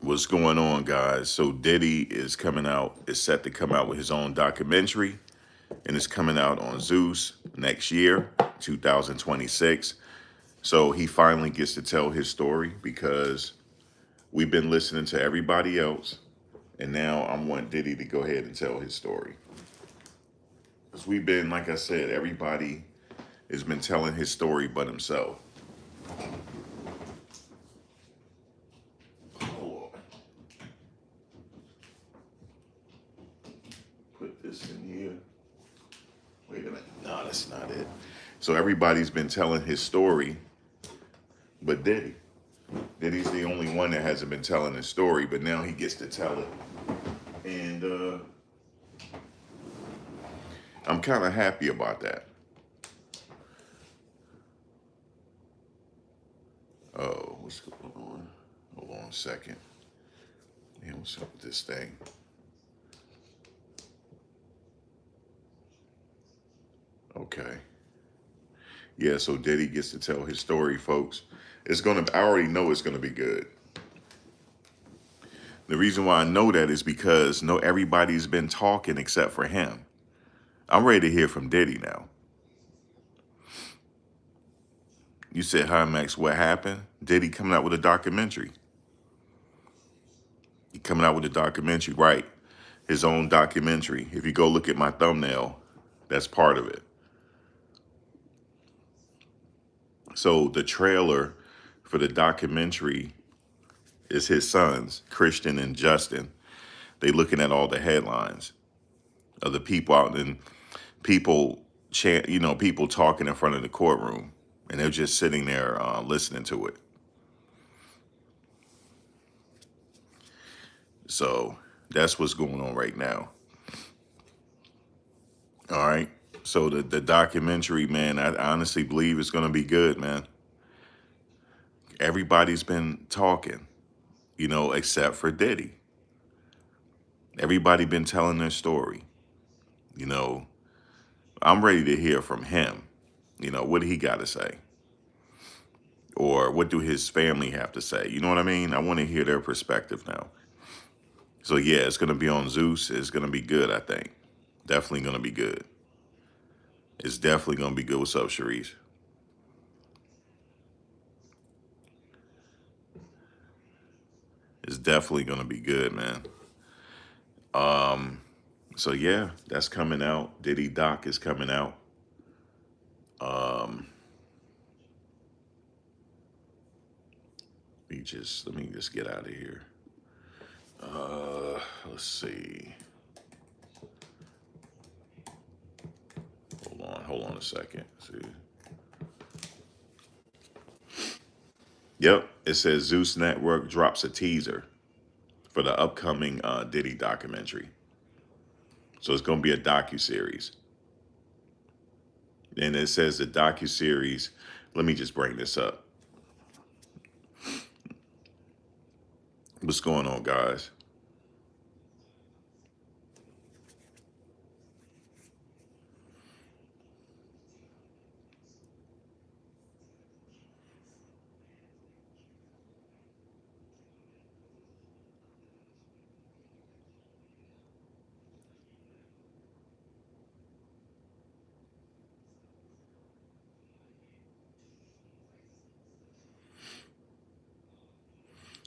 What's going on, guys? So Diddy is set to come out with his own documentary, and it's coming out on Zeus next year, 2026. So he finally gets to tell his story because we've been listening to everybody else, and now I want Diddy to go ahead and tell his story. Because we've been, like I said, everybody has been telling his story but himself. Hold on. Put this in here. Wait a minute. No, that's not it. So everybody's been telling his story, but Diddy. Diddy's the only one that hasn't been telling his story, but now he gets to tell it. And I'm kind of happy about that. Oh, what's going on? Hold on a second. Yeah, what's up with this thing? Okay. Yeah, so Diddy gets to tell his story, folks. I already know it's gonna be good. The reason why I know that is because everybody's been talking except for him. I'm ready to hear from Diddy now. You said, hi, Max, what happened? Diddy coming out with a documentary. He coming out with a documentary, right? His own documentary. If you go look at my thumbnail, that's part of it. So the trailer for the documentary is his sons, Christian and Justin. They looking at all the headlines of the people out and people people talking in front of the courtroom, and they're just sitting there listening to it. So that's what's going on right now. All right. So the documentary, man, I honestly believe it's going to be good, man. Everybody's been talking, except for Diddy. Everybody been telling their story. You know, I'm ready to hear from him. What do he got to say? Or what do his family have to say? You know what I mean? I want to hear their perspective now. So yeah, it's going to be on Zeus. It's going to be good, I think. Definitely going to be good. It's definitely going to be good. What's up, Sharice? It's definitely going to be good, man. So yeah, that's coming out. Diddy Doc is coming out. Let me just get out of here. Let's see. Hold on a second. See. Yep, it says Zeus Network drops a teaser for the upcoming Diddy documentary. So it's going to be a docuseries. And it says the docuseries, let me just bring this up. What's going on, guys?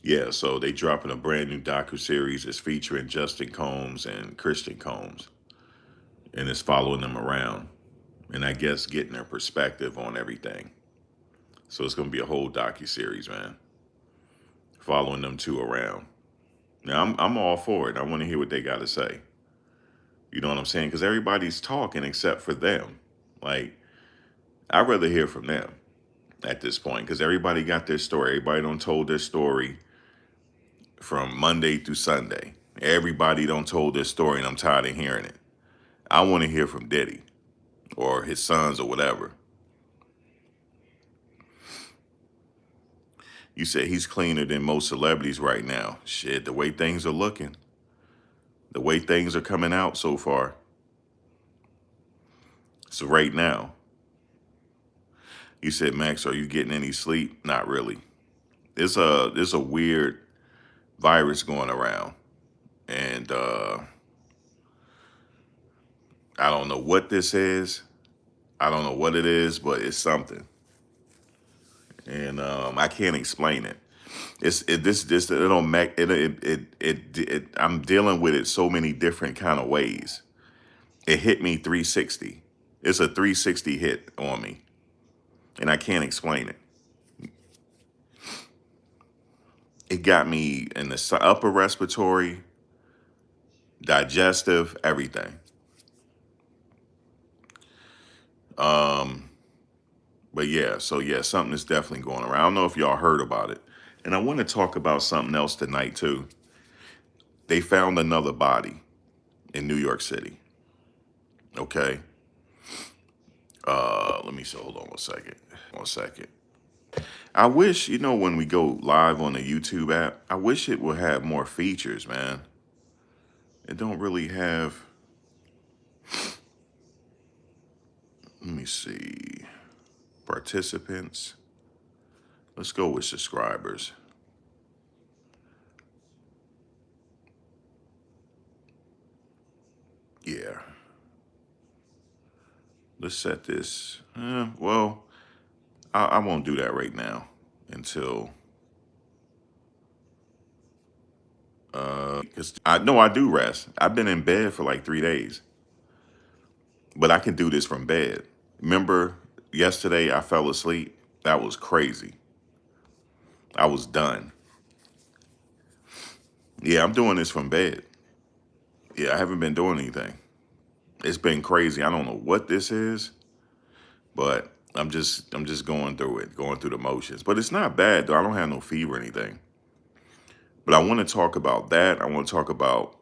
Yeah, so they dropping a brand new docuseries. It's featuring Justin Combs and Christian Combs. And it's following them around. And I guess getting their perspective on everything. So it's going to be a whole docuseries, man. Following them two around. Now, I'm all for it. I want to hear what they got to say. You know what I'm saying? Because everybody's talking except for them. Like, I'd rather hear from them at this point because everybody got their story. Everybody done told their story from Monday through Sunday. Everybody done told their story, and I'm tired of hearing it. I want to hear from Diddy or his sons or whatever. You said he's cleaner than most celebrities right now. Shit, the way things are looking, the way things are coming out so far. So right now, you said, Max, are you getting any sleep? Not really. There's a weird virus going around. And I don't know what this is. I don't know what it is, but it's something. And I can't explain it. This it don't make it. I'm dealing with it so many different kind of ways. It hit me 360. It's a 360 hit on me, and I can't explain it. It got me in the upper respiratory, digestive, everything. Um, but yeah, so yeah, something is definitely going around. I don't know if y'all heard about it, and I want to talk about something else tonight too. They found another body in New York City. Okay. Let me see. Hold on one second. One second. I wish, when we go live on the YouTube app, I wish it would have more features, man. It don't really have. Let me see. Participants. Let's go with subscribers. Yeah. Let's set this. Well, I won't do that right now until. Because I know I do rest. I've been in bed for like 3 days, but I can do this from bed. Remember yesterday I fell asleep? That was crazy. I was done. Yeah, I'm doing this from bed. Yeah, I haven't been doing anything. It's been crazy. I don't know what this is, but I'm just going through it, going through the motions. But it's not bad though. I don't have no fever or anything. But I want to talk about that. I want to talk about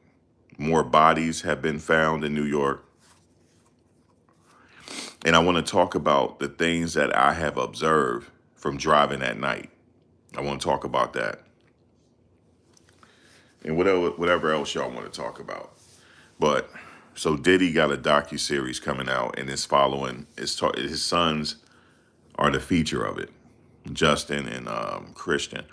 more bodies have been found in New York. And I want to talk about the things that I have observed from driving at night. I want to talk about that. And whatever else y'all want to talk about. But so Diddy got a docu-series coming out, and it's following. His sons are the feature of it, Justin and Christian.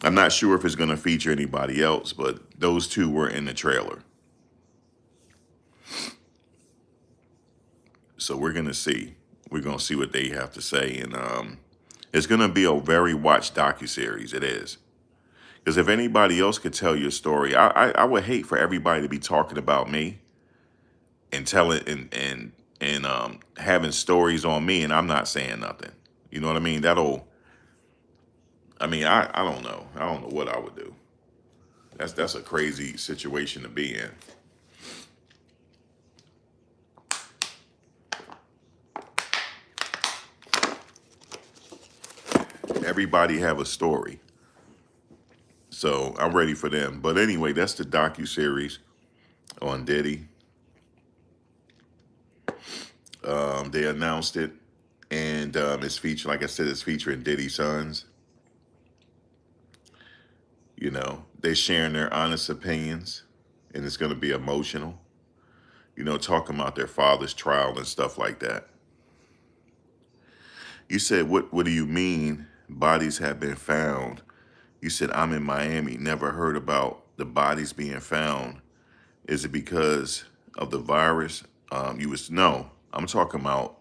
I'm not sure if it's going to feature anybody else, but those two were in the trailer. So we're gonna see. We're gonna see what they have to say, and it's gonna be a very watched docu-series. It is. Because if anybody else could tell your story, I would hate for everybody to be talking about me and telling and having stories on me, and I'm not saying nothing. You know what I mean? I don't know. I don't know what I would do. That's a crazy situation to be in. Everybody have a story, so I'm ready for them. But anyway, that's the docu-series on Diddy. They announced it, and it's featured. Like I said, it's featuring Diddy's sons. They're sharing their honest opinions, and it's going to be emotional. Talking about their father's trial and stuff like that. You said, what do you mean bodies have been found? You said, I'm in Miami, never heard about the bodies being found. Is it because of the virus? No, I'm talking about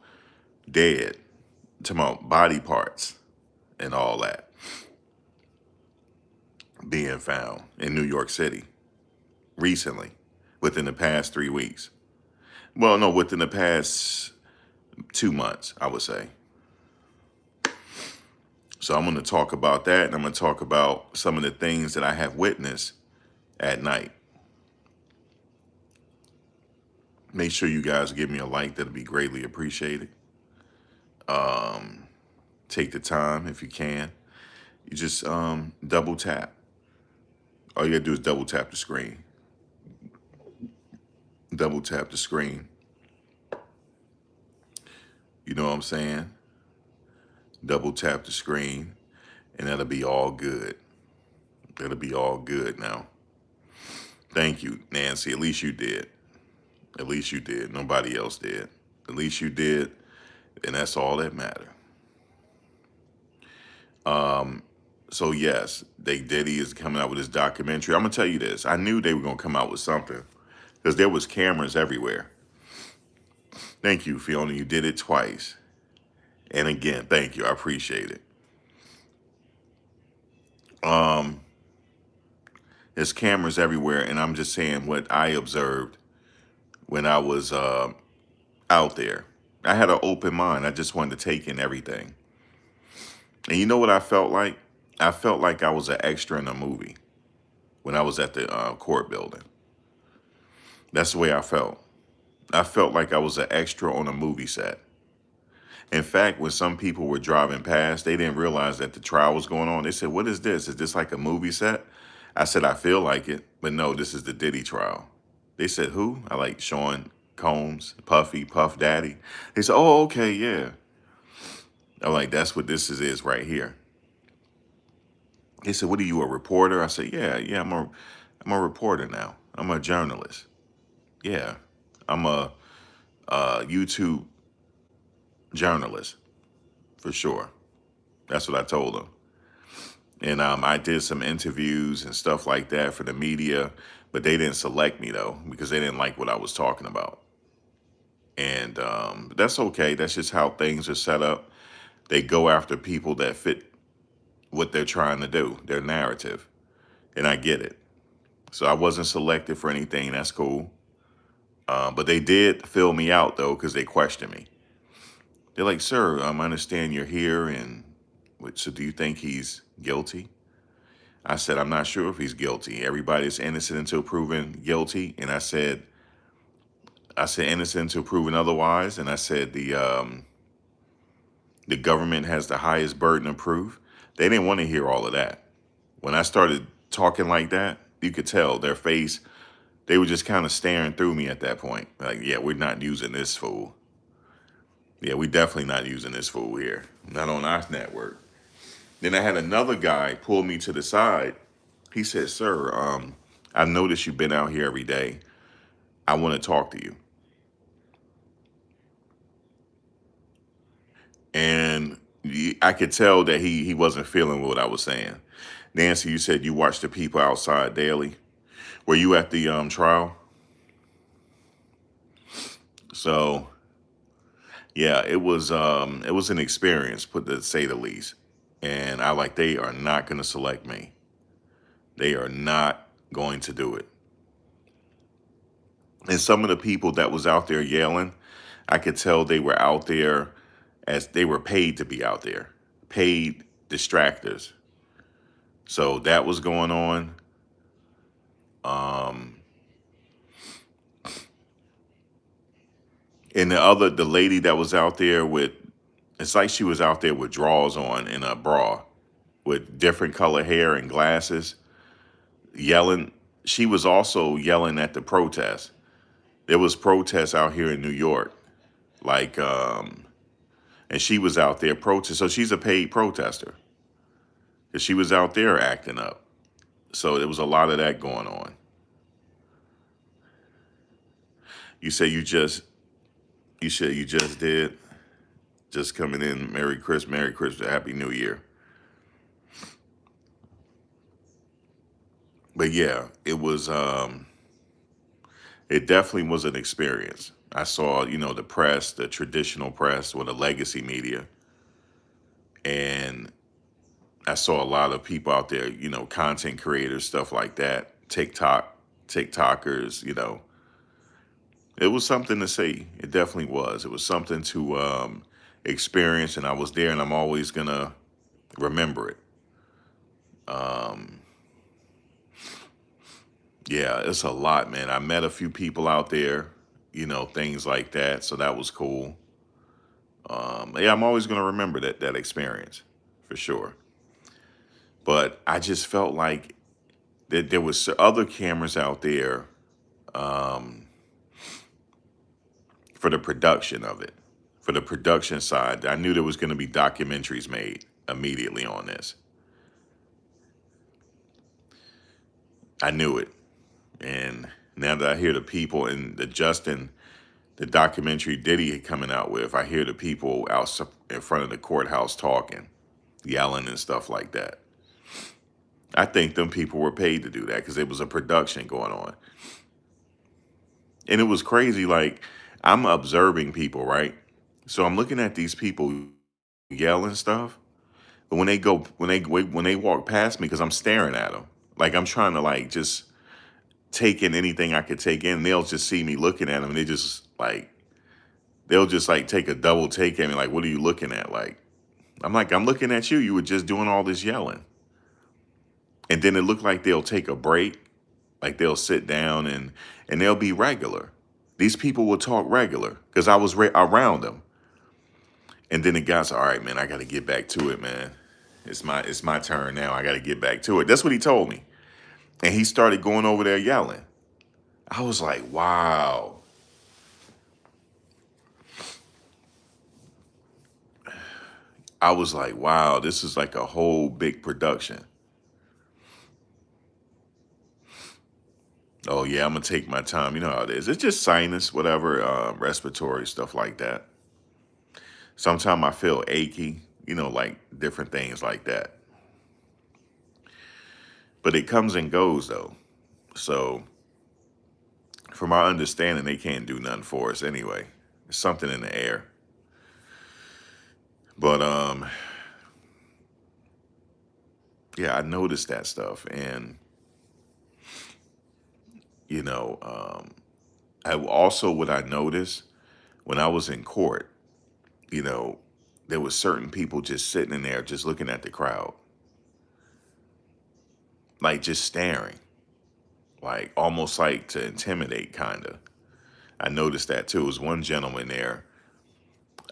dead. I'm talking about body parts and all that being found in New York City recently, within the past 3 weeks. Well, no, within the past 2 months, I would say. So I'm going to talk about that, and I'm going to talk about some of the things that I have witnessed at night. Make sure you guys give me a like. That'll be greatly appreciated. Take the time if you can. You just double tap. All you gotta do is double tap the screen. Double tap the screen. You know what I'm saying? Double tap the screen, and that'll be all good. That'll be all good now. Thank you, Nancy. At least you did. At least you did. Nobody else did. At least you did, and that's all that matters. Um, so yes, Diddy is coming out with his documentary. I'm gonna tell you this. I knew they were gonna come out with something because there was cameras everywhere. Thank you, Fiona. You did it twice. And again, thank you. I appreciate it. Um, there's cameras everywhere, and I'm just saying what I observed when I was out there. I had an open mind. I just wanted to take in everything. And you know what I felt like? I felt like I was an extra in a movie when I was at the court building. That's the way I felt. I felt like I was an extra on a movie set. In fact, when some people were driving past, they didn't realize that the trial was going on. They said, "What is this? Is this like a movie set?" I said, "I feel like it, but no, this is the Diddy trial." They said, "Who?" I like Sean Combs, Puffy, Puff Daddy. They said, "Oh, okay, yeah." I'm like, "That's what this is right here." They said, "What are you, a reporter?" I said, "Yeah, yeah, I'm a reporter now. I'm a journalist. Yeah, I'm a YouTube journalist for sure." That's what I told them. And I did some interviews and stuff like that for the media, but they didn't select me though because they didn't like what I was talking about. And that's okay. That's just how things are set up. They go after people that fit what they're trying to do, their narrative. And I get it. So I wasn't selected for anything. That's cool. But they did fill me out though because they questioned me. They're like, "Sir, I understand you're here, and so do you think he's guilty?" I said, "I'm not sure if he's guilty. Everybody's innocent until proven guilty." And I said innocent until proven otherwise. And I said the government has the highest burden of proof. They didn't want to hear all of that. When I started talking like that, you could tell their face. They were just kind of staring through me at that point. Like, yeah, we're not using this fool. Yeah, we definitely not using this fool here. Not on our network. Then I had another guy pull me to the side. He said, "Sir, I noticed you've been out here every day. I want to talk to you." And I could tell that he wasn't feeling what I was saying. "Nancy, you said you watch the people outside daily. Were you at the trial?" So yeah, it was an experience, put to say the least. And I like they are not going to select me. They are not going to do it. And some of the people that was out there yelling, I could tell they were out there as they were paid to be out there, paid distractors. So that was going on. Um, and the lady that was out there with, it's like she was out there with drawers on and a bra with different color hair and glasses, yelling. She was also yelling at the protest. There was protests out here in New York, like, and she was out there protest. So she's a paid protester because she was out there acting up. So there was a lot of that going on. You say you just did, just coming in. Merry Christmas, Happy New Year. But yeah, it definitely was an experience. I saw, the press, the traditional press or the legacy media, and I saw a lot of people out there, content creators, stuff like that, TikTokers, It was something to see. It definitely was. It was something to experience, and I was there, and I'm always gonna remember it. Um, yeah, it's a lot, man. I met a few people out there, things like that. So that was cool. Yeah, I'm always gonna remember that experience for sure. But I just felt like that there was other cameras out there um, for the production of it, for the production side. I knew there was going to be documentaries made immediately on this. I knew it. And now that I hear the people and the documentary Diddy coming out with, I hear the people out in front of the courthouse talking. yelling and stuff like that. I think them people were paid to do that because there was a production going on. And it was crazy. Like, I'm observing people, right? So I'm looking at these people yell and stuff. But when they walk past me, because I'm staring at them, like I'm trying to like just take in anything I could take in. They'll just see me looking at them, and they'll just like take a double take at me, like, "What are you looking at?" Like, I'm looking at you. You were just doing all this yelling, and then it looked like they'll take a break, like they'll sit down and they'll be regular. These people will talk regular because I was around them. And then the guy's, all right, man, I got to get back to it, man. It's my turn now. I got to get back to it. That's what he told me. And he started going over there yelling. I was like, wow. I was like, wow, this is like a whole big production. Oh yeah, I'm gonna take my time. You know how it is. It's just sinus, whatever, respiratory stuff like that. Sometimes I feel achy, like different things like that. But it comes and goes though. So from my understanding, they can't do nothing for us anyway. It's something in the air. But yeah, I noticed that stuff. And, you know, I also what I noticed when I was in court, you know, there was certain people just sitting in there just looking at the crowd, like just staring, like almost like to intimidate kind of. I noticed that too. It was one gentleman there.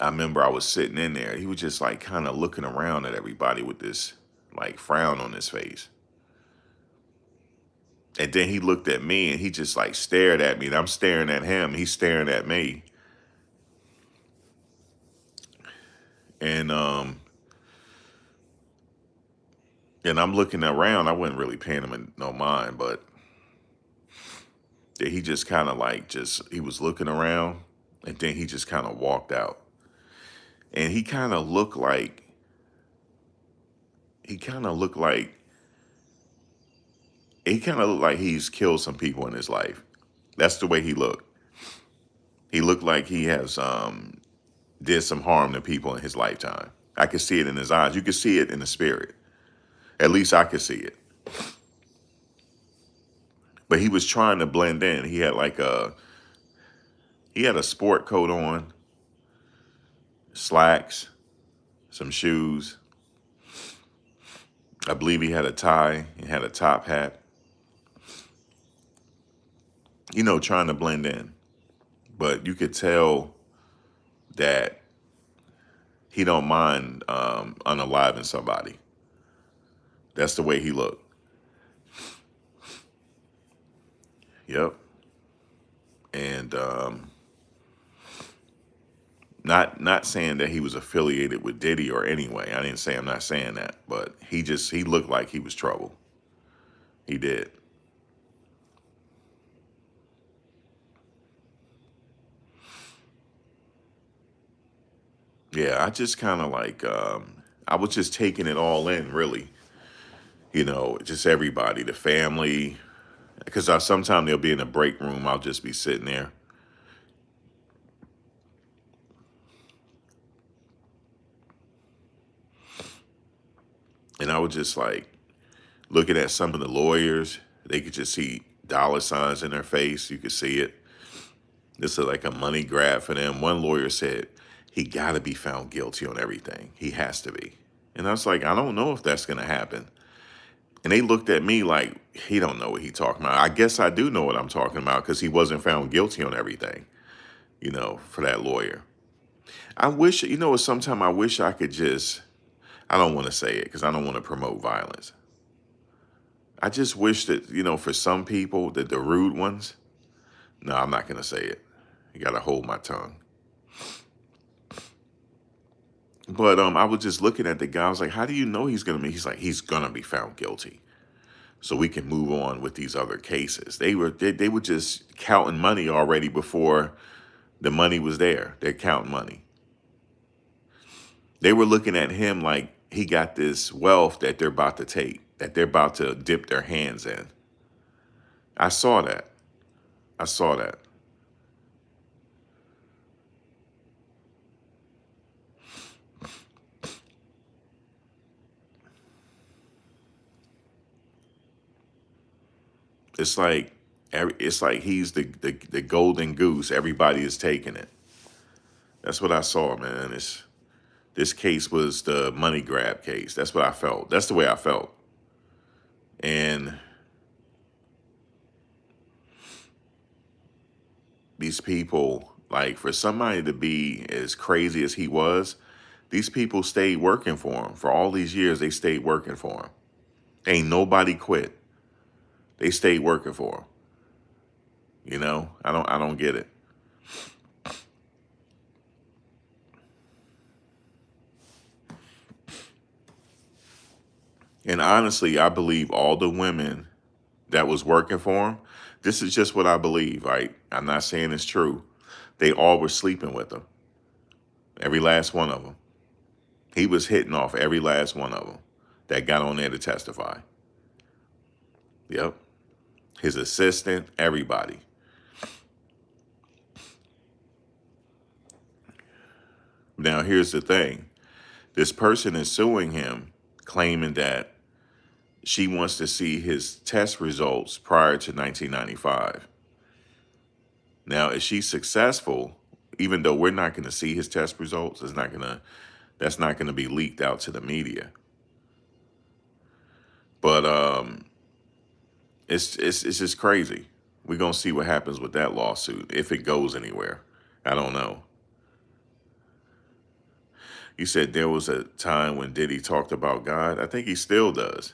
I remember I was sitting in there. He was just like kind of looking around at everybody with this like frown on his face. And then he looked at me and he just like stared at me. And I'm staring at him. He's staring at me. And and I'm looking around. I wasn't really paying him no mind, but he just kind of like he was looking around and then he just kind of walked out. And he kind of looked like he kind of looked like he's killed some people in his life. That's the way he looked. He looked like he has did some harm to people in his lifetime. I could see it in his eyes. You could see it in the spirit. At least I could see it. But he was trying to blend in. He had a sport coat on, slacks, some shoes. I believe he had a tie. He had a top hat. Trying to blend in. But you could tell that he don't mind unaliving somebody. That's the way he looked. Yep. And not saying that he was affiliated with Diddy or anyway. I didn't say I'm not saying that, but he looked like he was trouble. He did. Yeah, I just kind of like I was just taking it all in, really. Just everybody, the family, because I sometimes they'll be in the break room. I'll just be sitting there. And I was just like looking at some of the lawyers. They could just see dollar signs in their face. You could see it. This is like a money grab for them. One lawyer said he got to be found guilty on everything. He has to be. And I was like, I don't know if that's going to happen. And they looked at me like he don't know what he talking about. I guess I do know what I'm talking about because he wasn't found guilty on everything, for that lawyer. I wish, sometimes I wish I could I don't want to say it because I don't want to promote violence. I just wish that, for some people, that the rude ones, no, I'm not going to say it. You got to hold my tongue. But I was just looking at the guy. I was like, how do you know he's going to be? He's like, he's going to be found guilty. So we can move on with these other cases. They were just counting money already before the money was there. They're counting money. They were looking at him like he got this wealth that they're about to take, that they're about to dip their hands in. I saw that. I saw that. It's like it's like he's the golden goose. Everybody is taking it. That's what I saw, man. This case was the money grab case. That's what I felt. That's the way I felt. And these people, like for somebody to be as crazy as he was, these people stayed working for him. For all these years, they stayed working for him. Ain't nobody quit. They stayed working for him. You know, I don't get it. And honestly, I believe all the women that was working for him, this is just what I believe, right? I'm not saying it's true. They all were sleeping with him. Every last one of them. He was hitting off every last one of them that got on there to testify. Yep. His assistant, everybody. Now, here's the thing. This person is suing him, claiming that she wants to see his test results prior to 1995. Now, is she successful? Even though we're not going to see his test results, that's not going to be leaked out to the media. But it's just crazy. We're gonna see what happens with that lawsuit if it goes anywhere. I don't know. You said there was a time when Diddy talked about God. I think he still does.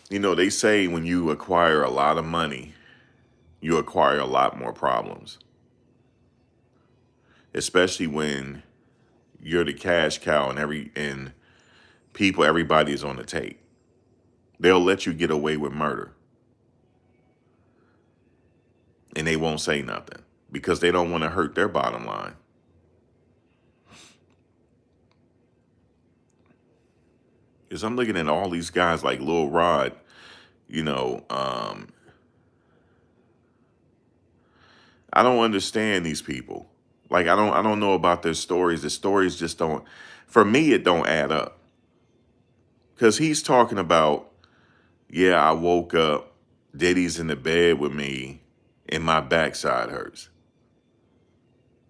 You know, they say when you acquire a lot of money, you acquire a lot more problems, especially when you're the cash cow and everybody's on the take. They'll let you get away with murder and they won't say nothing because they don't want to hurt their bottom line. Because I'm looking at all these guys like Lil Rod, you know, I don't understand these people. Like I don't know about their stories. The stories just don't, for me, it don't add up. Because he's talking about, yeah, I woke up, Diddy's in the bed with me, and my backside hurts.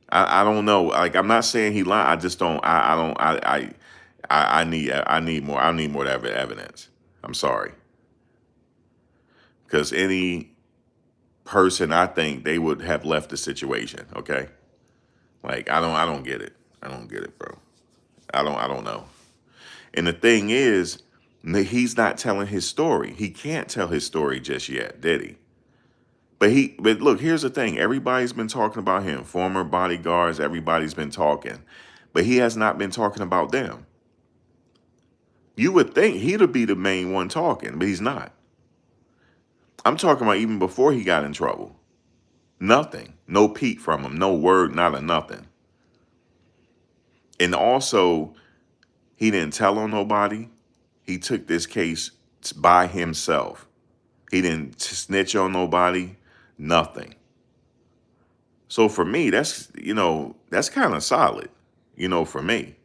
I don't know. Like I'm not saying he lied. I just don't. I don't. I need more. I need more evidence. I'm sorry. Because any person, I think they would have left the situation. Okay. Like I don't get it. I don't get it, bro. I don't know. And the thing is, he's not telling his story. He can't tell his story just yet, did he? But look, here's the thing. Everybody's been talking about him. Former bodyguards, everybody's been talking. But he has not been talking about them. You would think he'd be the main one talking, but he's not. I'm talking about even before he got in trouble. Nothing. No peep from him. No word, not a nothing. And also, he didn't tell on nobody. He took this case by himself. He didn't snitch on nobody, nothing. So for me, that's kind of solid, for me.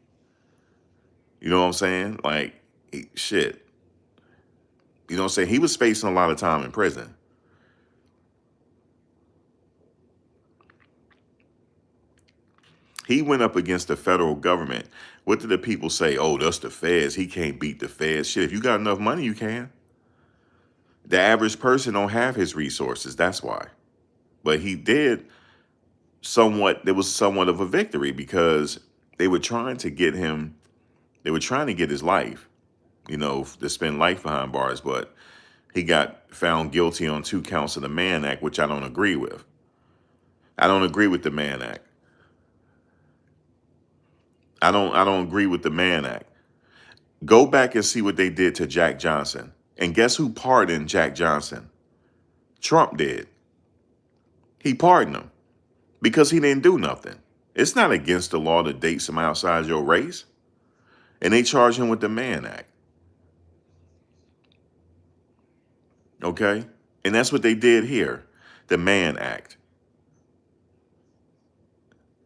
You know what I'm saying? Like, shit. You know what I'm saying? He was facing a lot of time in prison. He went up against the federal government. What did the people say? Oh, that's the feds. He can't beat the feds. Shit, if you got enough money, you can. The average person don't have his resources. That's why. But he did there was somewhat of a victory because they were trying to get him, they were trying to get his life, to spend life behind bars, but he got found guilty on 2 counts of the Mann Act, which I don't agree with. I don't agree with the Mann Act. I don't agree with the Mann Act. Go back and see what they did to Jack Johnson. And guess who pardoned Jack Johnson? Trump did. He pardoned him because he didn't do nothing. It's not against the law to date somebody outside your race. And they charge him with the Mann Act. Okay? And that's what they did here. The Mann Act.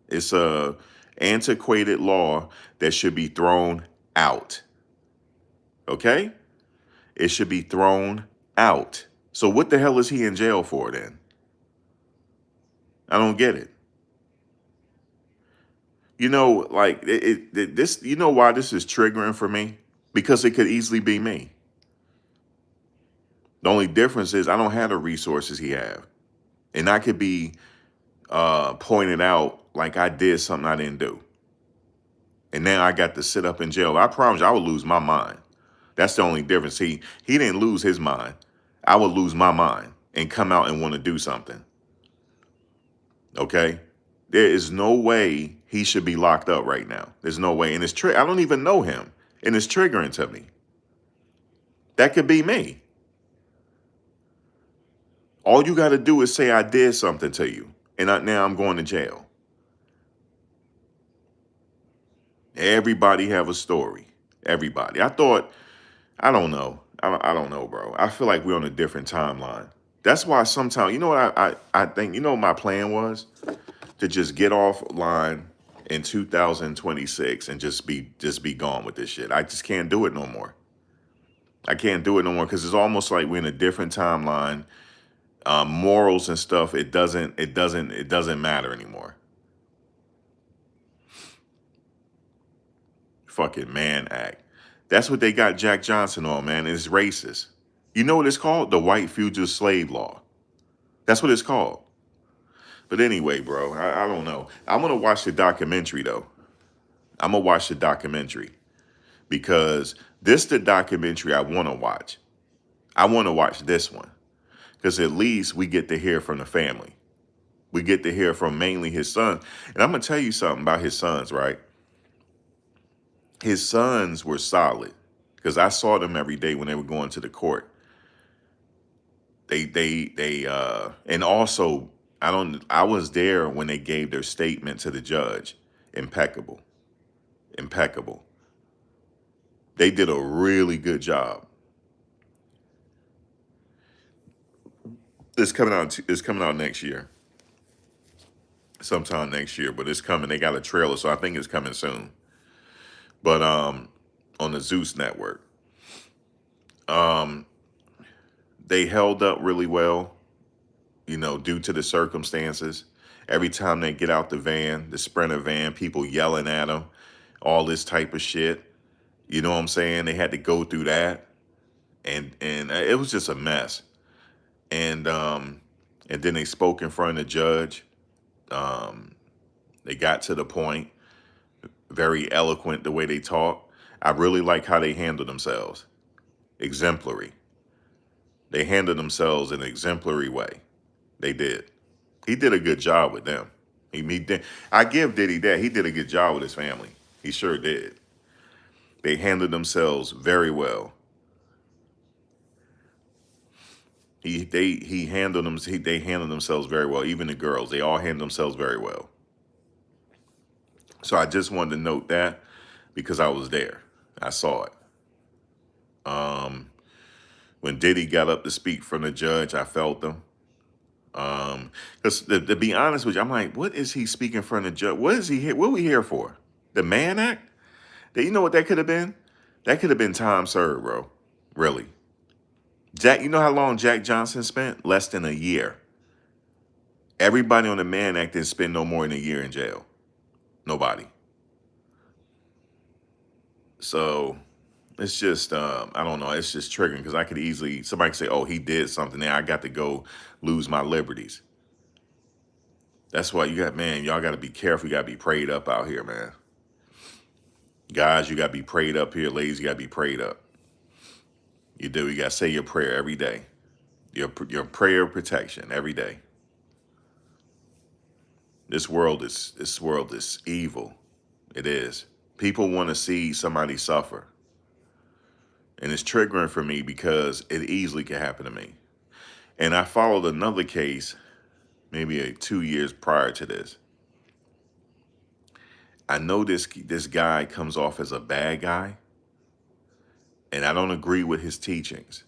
It's a antiquated law that should be thrown out. Okay? It should be thrown out. So what the hell is he in jail for then? I don't get it. You know, like this. You know why this is triggering for me? Because it could easily be me. The only difference is I don't have the resources he have, and I could be pointed out like I did something I didn't do, and now I got to sit up in jail. I promise you, I would lose my mind. That's the only difference. He didn't lose his mind. I would lose my mind and come out and want to do something. Okay? There is no way he should be locked up right now. There's no way. And I don't even know him. And it's triggering to me. That could be me. All you got to do is say I did something to you. And now I'm going to jail. Everybody have a story. Everybody. I don't know. I don't know, bro. I feel like we're on a different timeline. That's why sometimes, you know what I think, you know what my plan was? To just get offline in 2026 and just be gone with this shit. I just can't do it no more. I can't do it no more because it's almost like we're in a different timeline. Morals and stuff, it doesn't matter anymore. Fucking Mann Act. That's what they got Jack Johnson on, man. It's racist. You know what it's called? The White Fugitive Slave Law. That's what it's called. But anyway, bro, I don't know. I'm going to watch the documentary, though. I'm going to watch the documentary because this the documentary I want to watch. I want to watch this one because at least we get to hear from the family. We get to hear from mainly his son. And I'm going to tell you something about his sons, right? His sons were solid because I saw them every day when they were going to the court. And also, I was there when they gave their statement to the judge. Impeccable. Impeccable. They did a really good job. It's coming out next year. Sometime next year, but it's coming. They got a trailer, so I think it's coming soon. But on the Zeus network. They held up really well, you know, due to the circumstances. Every time they get out the van, the Sprinter van, people yelling at them, all this type of shit. You know what I'm saying? They had to go through that, and it was just a mess. And then they spoke in front of the judge. They got to the point. Very eloquent the way they talk. I really like how they handle themselves. Exemplary. They handled themselves in an exemplary way. They did. He did a good job with them. He did. I give Diddy that. He did a good job with his family. He sure did. They handled themselves very well. They handled themselves very well. Even the girls, they all handled themselves very well. So I just wanted to note that because I was there. I saw it. When Diddy got up to speak from the judge, I felt them. Because to be honest with you, I'm like, what is he speaking from the judge? What is he here? What are we here for? The Mann Act? You know what that could have been? That could have been time served, bro. Really. Jack, you know how long Jack Johnson spent? Less than a year. Everybody on the Mann Act didn't spend no more than a year in jail. Nobody. So it's just, I don't know. It's just triggering because I could easily, somebody could say, oh, he did something there. I got to go lose my liberties. That's why y'all got to be careful. You got to be prayed up out here, man. Guys, you got to be prayed up here. Ladies, you got to be prayed up. You do. You got to say your prayer every day. Your prayer of protection every day. This world is evil. It is. People want to see somebody suffer. And it's triggering for me because it easily could happen to me. And I followed another case maybe 2 years prior to this. I know this guy comes off as a bad guy, and I don't agree with his teachings,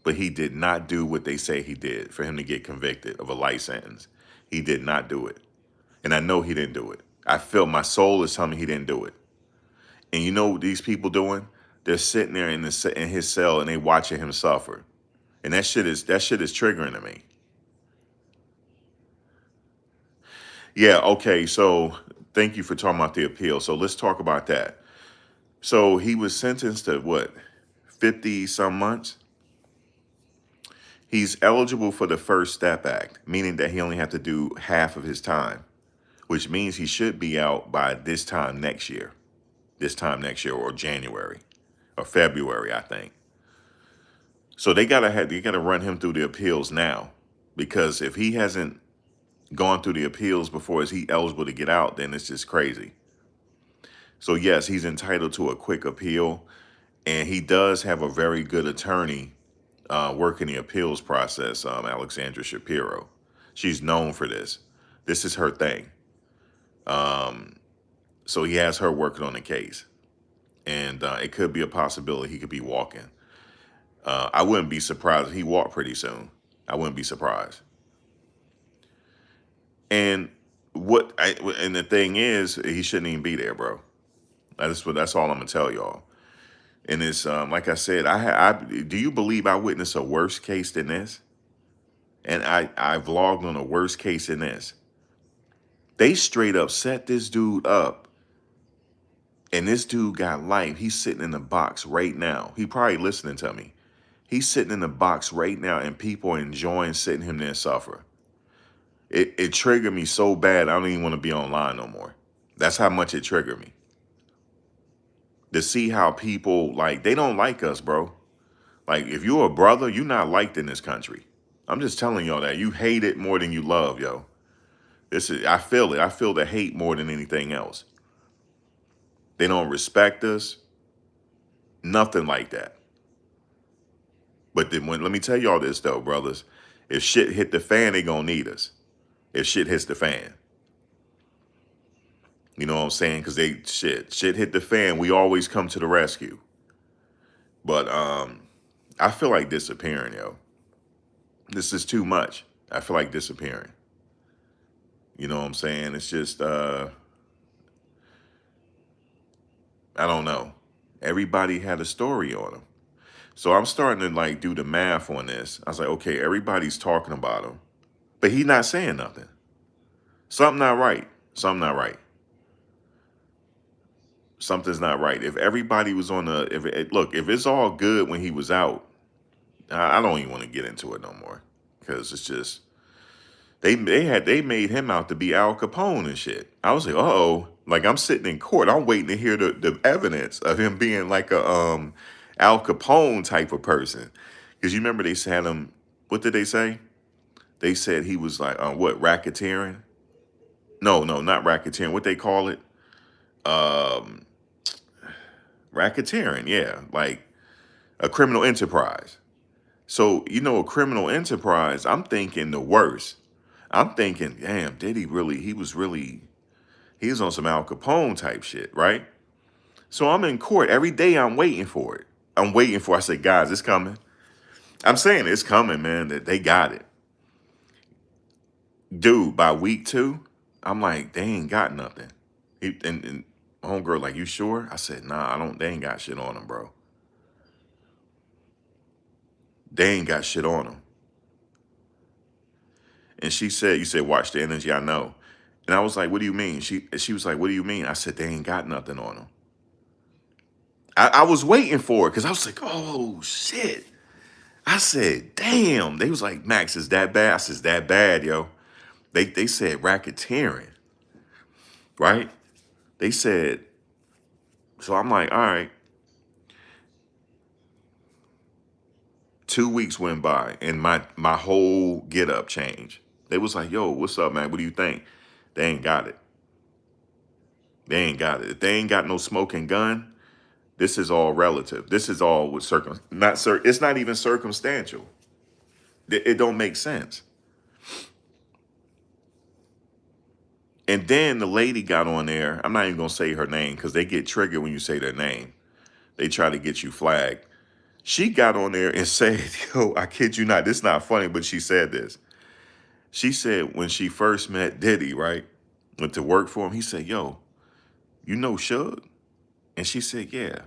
but he did not do what they say he did for him to get convicted of a life sentence. He did not do it. And I know he didn't do it. I feel my soul is telling me he didn't do it. And you know what these people doing? They're sitting there in his cell and they watching him suffer. And that shit is triggering to me. Yeah, okay. So thank you for talking about the appeal. So let's talk about that. So he was sentenced to what, 50 some months? He's eligible for the First Step Act, meaning that he only have to do half of his time, which means he should be out by this time next year. This time next year, or January or February, I think. So they gotta run him through the appeals now, because if he hasn't gone through the appeals before is he eligible to get out, then it's just crazy. So yes, he's entitled to a quick appeal, and he does have a very good attorney working the appeals process, Alexandra Shapiro. She's known for this. This is her thing. Um, so he has her working on the case, and it could be a possibility he could be walking. I wouldn't be surprised if he walked pretty soon. I wouldn't be surprised. And and the thing is, he shouldn't even be there, bro. That's all I'm gonna tell y'all. And it's like I said, I do you believe I witnessed a worse case than this? And I vlogged on a worse case than this. They straight up set this dude up, and this dude got life. He's sitting in the box right now. He probably listening to me. He's sitting in the box right now, and people are enjoying sitting him there and suffer. It triggered me so bad, I don't even want to be online no more. That's how much it triggered me. To see how people, like, they don't like us, bro. Like, if you're a brother, you're not liked in this country. I'm just telling y'all that. You hate it more than you love, yo. I feel it. I feel the hate more than anything else. They don't respect us. Nothing like that. But then let me tell y'all this though, brothers. If shit hit the fan, they gonna need us. If shit hits the fan. You know what I'm saying? Because shit hit the fan, we always come to the rescue. But I feel like disappearing, yo. This is too much. I feel like disappearing. You know what I'm saying? It's just I don't know. Everybody had a story on him. So I'm starting to like do the math on this. I was like, okay, everybody's talking about him, but he's not saying nothing. Something not right. Something not right. Something's not right. If everybody was on the, if it's all good when he was out, I don't even want to get into it no more, because it's just they made him out to be Al Capone and shit. I was like, uh-oh. Like, I'm sitting in court, I'm waiting to hear the evidence of him being like a Al Capone type of person. Because you remember they had him, what did they say? They said he was like, what, racketeering? No, not racketeering. What they call it? Um, Racketeering, yeah. Like a criminal enterprise. So, a criminal enterprise, I'm thinking the worst. I'm thinking, damn, he was on some Al Capone type shit, right? So I'm in court every day. I'm waiting for it. I said, guys, it's coming. I'm saying it's coming, man. That they got it. Dude, by week 2, I'm like, they ain't got nothing. And homegirl, like, you sure? I said, nah, they ain't got shit on them, bro. They ain't got shit on them. And she said, you said, watch the energy, I know. And I was like, what do you mean? She was like, what do you mean? I said, they ain't got nothing on them. I was waiting for it because I was like, oh, shit. I said, damn. They was like, Max, is that bad? I said, it's that bad, yo. They said racketeering, right? They said, so I'm like, all right. 2 weeks went by and my whole get up changed. They was like, yo, what's up, man? What do you think? They ain't got it. They ain't got it. If they ain't got no smoking gun, This is all relative. This is all with it's not even circumstantial. It don't make sense. And then the lady got on there. I'm not even gonna say her name because they get triggered when you say their name. They try to get you flagged. She got on there and said, yo, I kid you not, this is not funny, but she said this. She said when she first met Diddy, right? Went to work for him, he said, yo, you know Suge? And she said, yeah,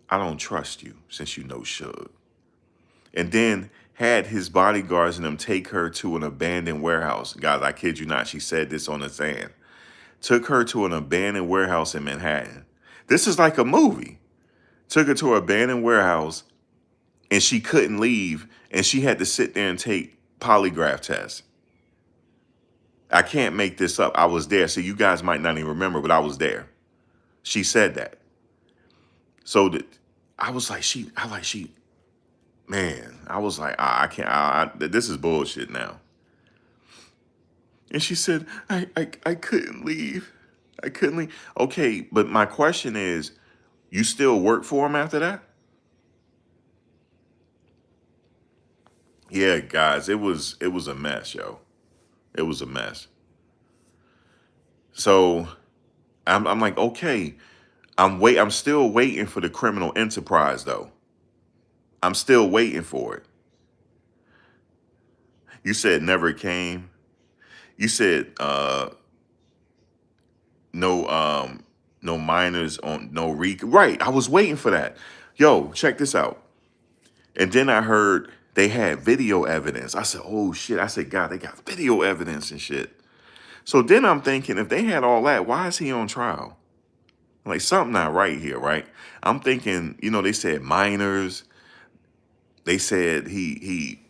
I don't trust you since you know Suge. And then had his bodyguards and them take her to an abandoned warehouse. Guys, I kid you not, she said this on the stand. Took her to an abandoned warehouse in Manhattan. This is like a movie. Took her to an abandoned warehouse and she couldn't leave and she had to sit there and take polygraph tests. I can't make this up. I was there. So you guys might not even remember, but I was there. She said that. So I was like, man, I was like, I can't, this is bullshit now. And she said, I couldn't leave. I couldn't leave. Okay, but my question is, you still work for him after that? Yeah, guys, it was a mess, yo. It was a mess. So I'm like, okay, I'm still waiting for the criminal enterprise though. I'm still waiting for it. You said never came. You said no no minors on no right. I was waiting for that. Yo, check this out. And then I heard they had video evidence. I said, oh shit. I said, God, they got video evidence and shit. So then I'm thinking, if they had all that, why is he on trial? Like something not right here, right? I'm thinking, they said minors. They said he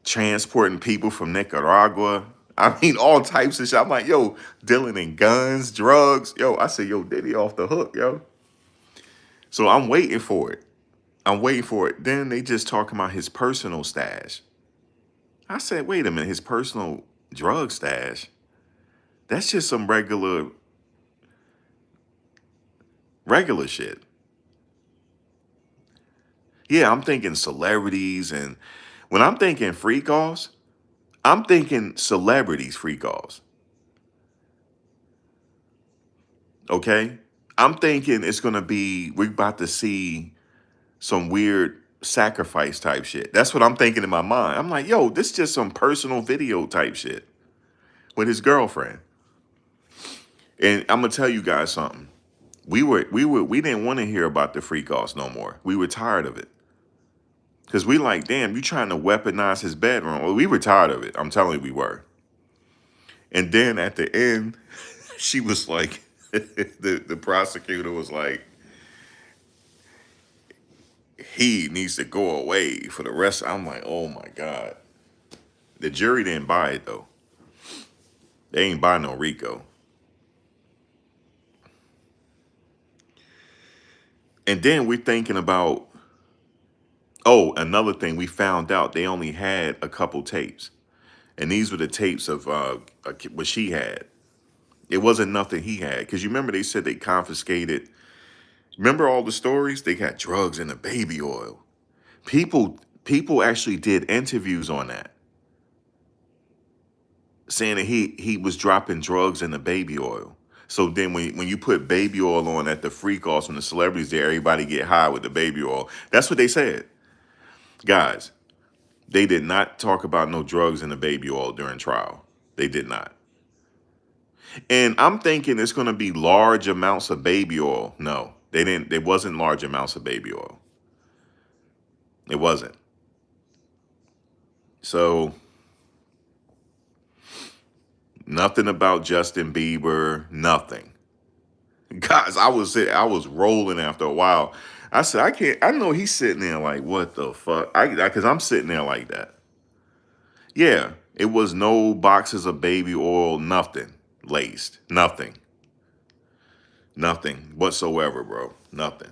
transporting people from Nicaragua. I mean, all types of shit. I'm like, yo, dealing in guns, drugs. Yo, I said, yo, Diddy off the hook, yo. So I'm waiting for it. I'm waiting for it. Then they just talking about his personal stash. I said, wait a minute, his personal drug stash? That's just some regular shit. Yeah, I'm thinking celebrities, and when I'm thinking freak offs, I'm thinking celebrities freak offs. Okay? I'm thinking it's gonna be, we're about to see some weird sacrifice type shit. That's what I'm thinking in my mind. I'm like, yo, this is just some personal video type shit with his girlfriend. And I'm gonna tell you guys something. We didn't want to hear about the freak offs no more. We were tired of it. Because we like, damn, you trying to weaponize his bedroom. Well, we were tired of it. I'm telling you, we were. And then at the end, she was like, the prosecutor was like, he needs to go away for the rest. I'm like, oh my God. The jury didn't buy it though. They ain't buy no Rico. And then we're thinking about, oh, another thing, we found out they only had a couple tapes. And these were the tapes of what she had. It wasn't nothing he had. Because you remember they said they confiscated. Remember all the stories? They got drugs in the baby oil. People actually did interviews on that, saying that he was dropping drugs in the baby oil. So then when you put baby oil on at the freak offs when the celebrities there, everybody get high with the baby oil. That's what they said. Guys, they did not talk about no drugs in the baby oil during trial. They did not. And I'm thinking it's going to be large amounts of baby oil. No, they didn't. There wasn't large amounts of baby oil. It wasn't. So nothing about Justin Bieber, nothing. Guys, I was rolling after a while. I said, I can't, I know he's sitting there like, what the fuck? Because I'm sitting there like that. Yeah, it was no boxes of baby oil, nothing laced, nothing. Nothing whatsoever, bro. Nothing.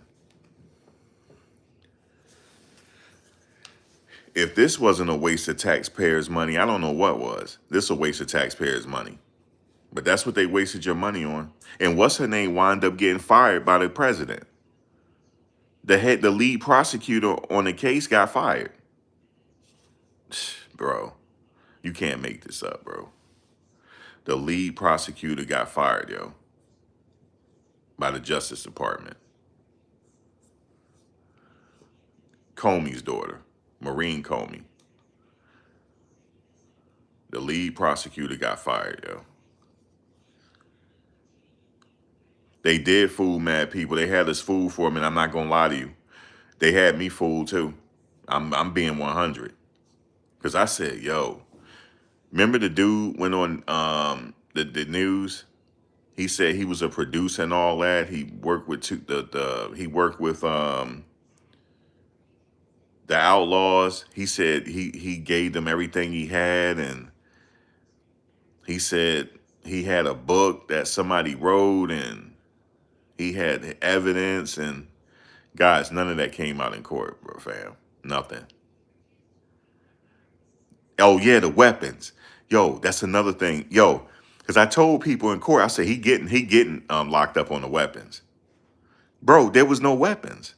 If this wasn't a waste of taxpayers' money, I don't know what was. This a waste of taxpayers' money. But that's what they wasted your money on. And what's her name wound up getting fired by the president. The lead prosecutor on the case got fired. Bro, you can't make this up, bro. The lead prosecutor got fired, yo, by the Justice Department. Comey's daughter, Maureen Comey. The lead prosecutor got fired, yo. They did fool mad people. They had us fooled for a minute. I'm not gonna lie to you. They had me fooled too. I'm being 100. Because I said, yo, remember the dude went on the news? He said he was a producer and all that. He worked with he worked with the Outlaws. He said he gave them everything he had, and he said he had a book that somebody wrote, and he had evidence. And guys, none of that came out in court, bro, fam. Nothing. Oh yeah, the weapons. Yo, that's another thing. Yo, because I told people in court, I said he getting locked up on the weapons. Bro, there was no weapons.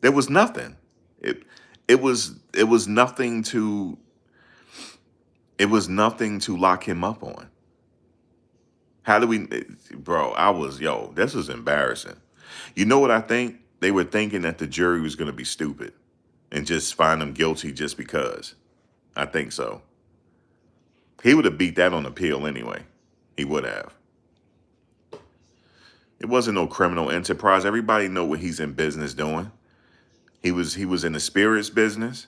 There was nothing. It it was nothing to lock him up on. How do we, bro? This was embarrassing. You know what I think? They were thinking that the jury was going to be stupid and just find him guilty just because. I think so. He would have beat that on appeal anyway. He would have. It wasn't no criminal enterprise. Everybody know what he's in business doing. He was in the spirits business.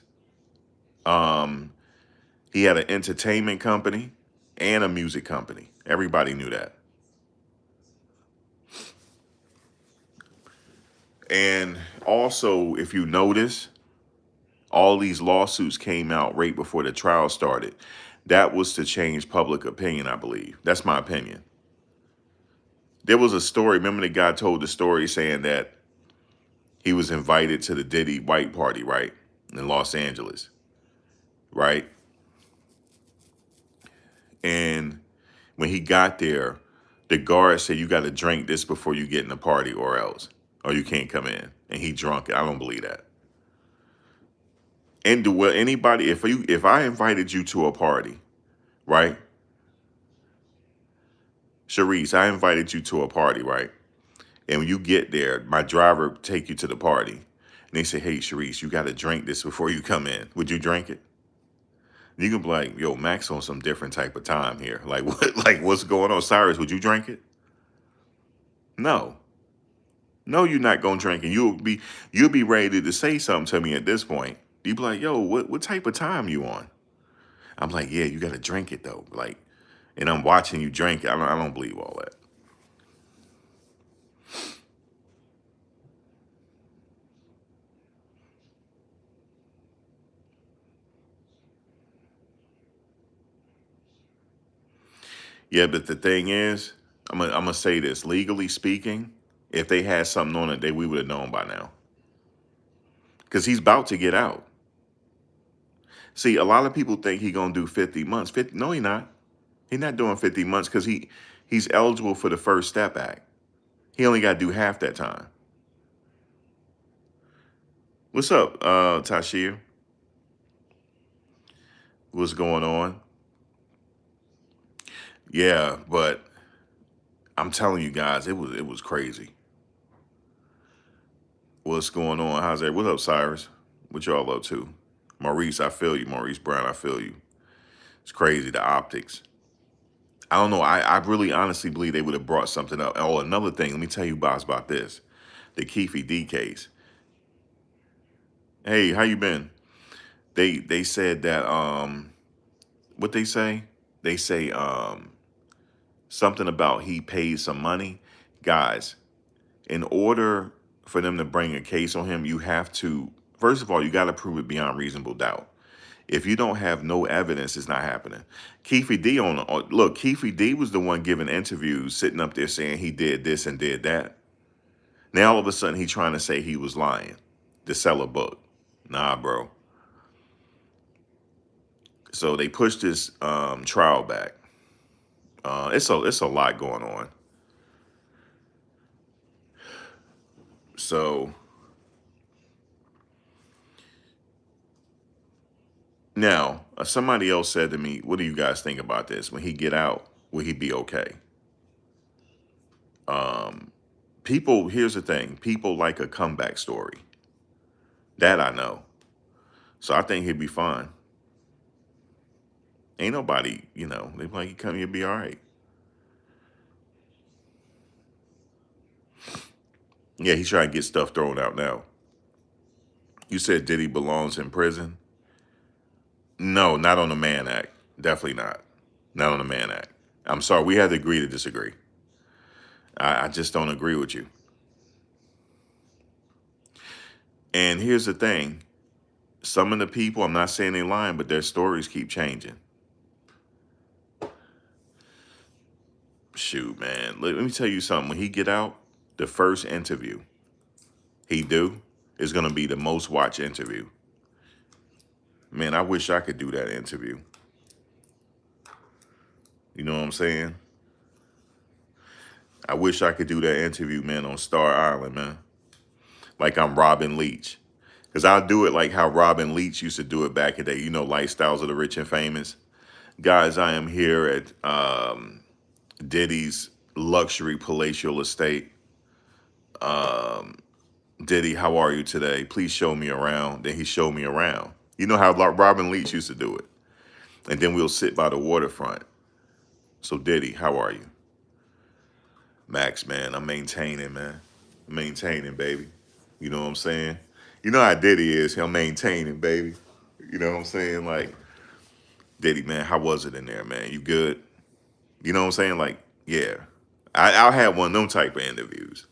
Um, he had an entertainment company and a music company. Everybody knew that. And also, if you notice, all these lawsuits came out right before the trial started. That was to change public opinion, I believe. That's my opinion. There was a story. Remember the guy told the story saying that he was invited to the Diddy white party, right? In Los Angeles, right? And when he got there, the guard said, you got to drink this before you get in the party or else, or you can't come in. And he drunk it. I don't believe that. And will anybody, if I invited you to a party, right? Sharice, I invited you to a party, right? And when you get there, my driver take you to the party. And they say, hey, Sharice, you got to drink this before you come in. Would you drink it? You can be like, yo, Max on some different type of time here. Like, what? Like, what's going on? Cyrus, would you drink it? No. No, you're not going to drink it. You'll be ready to say something to me at this point. You be like, yo, what type of time you on? I'm like, yeah, you got to drink it, though. Like, and I'm watching you drink it. I don't believe all that. Yeah, but the thing is, I'm gonna say this. Legally speaking, if they had something on it, we would have known by now. Because he's about to get out. See, a lot of people think he gonna do 50 months. 50? No, he not. He's not doing 50 months because he's eligible for the First Step Act. He only got to do half that time. What's up, Tashir? What's going on? Yeah, but I'm telling you guys, it was crazy. What's going on? How's that? What's up, Cyrus? What y'all up to? Maurice, I feel you. Maurice Brown, I feel you. It's crazy, the optics. I don't know. I really honestly believe they would have brought something up. Oh, another thing. Let me tell you, boss, about this. The Keefe D case. Hey, how you been? They said that what they say? They say something about he paid some money. Guys, in order for them to bring a case on him, you have to, first of all, you got to prove it beyond reasonable doubt. If you don't have no evidence, it's not happening. Keefe D look, Keefe D was the one giving interviews, sitting up there saying he did this and did that. Now all of a sudden he's trying to say he was lying to sell a book. Nah, bro. So they pushed this trial back. It's a lot going on. So Now, somebody else said to me, "What do you guys think about this? When he get out, will he be okay?" Um, People, here's the thing: people like a comeback story. That I know. So I think he'll be fine. Ain't nobody, they be like, he come, he'll be all right. Yeah, he's trying to get stuff thrown out now. You said Diddy belongs in prison? No, not on the Mann Act. Definitely not. Not on the Mann Act. I'm sorry. We had to agree to disagree. I just don't agree with you. And here's the thing. Some of the people, I'm not saying they're lying, but their stories keep changing. Shoot, man. Let me tell you something. When he get out, the first interview he do is going to be the most watched interview. Man, I wish I could do that interview. You know what I'm saying? I wish I could do that interview, man, on Star Island, man. Like I'm Robin Leach. Because I'll do it like how Robin Leach used to do it back in the day. Lifestyles of the Rich and Famous. Guys, I am here at Diddy's luxury palatial estate. Diddy, how are you today? Please show me around. Then he showed me around. You know how Robin Leach used to do it. And then we'll sit by the waterfront. So Diddy, how are you? Max, man, I'm maintaining, man. I'm maintaining, baby. You know what I'm saying? You know how Diddy is. He'll maintaining, baby. You know what I'm saying? Like, Diddy, man, how was it in there, man? You good? You know what I'm saying? Like, yeah. I'll have one of them type of interviews.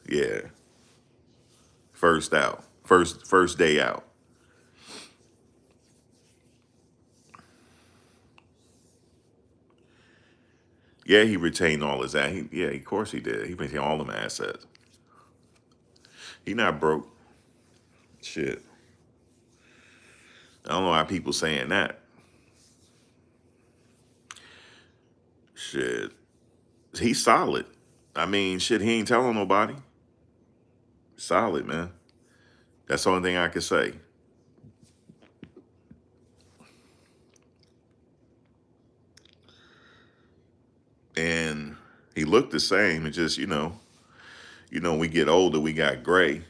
Yeah. First out. First day out. Yeah, he retained all his yeah, of course he did. He retained all them assets. He not broke. Shit. I don't know how people saying that. Shit. He's solid. I mean, shit, he ain't telling nobody. Solid, man. That's the only thing I can say. And he looked the same. It just, we get older, we got gray.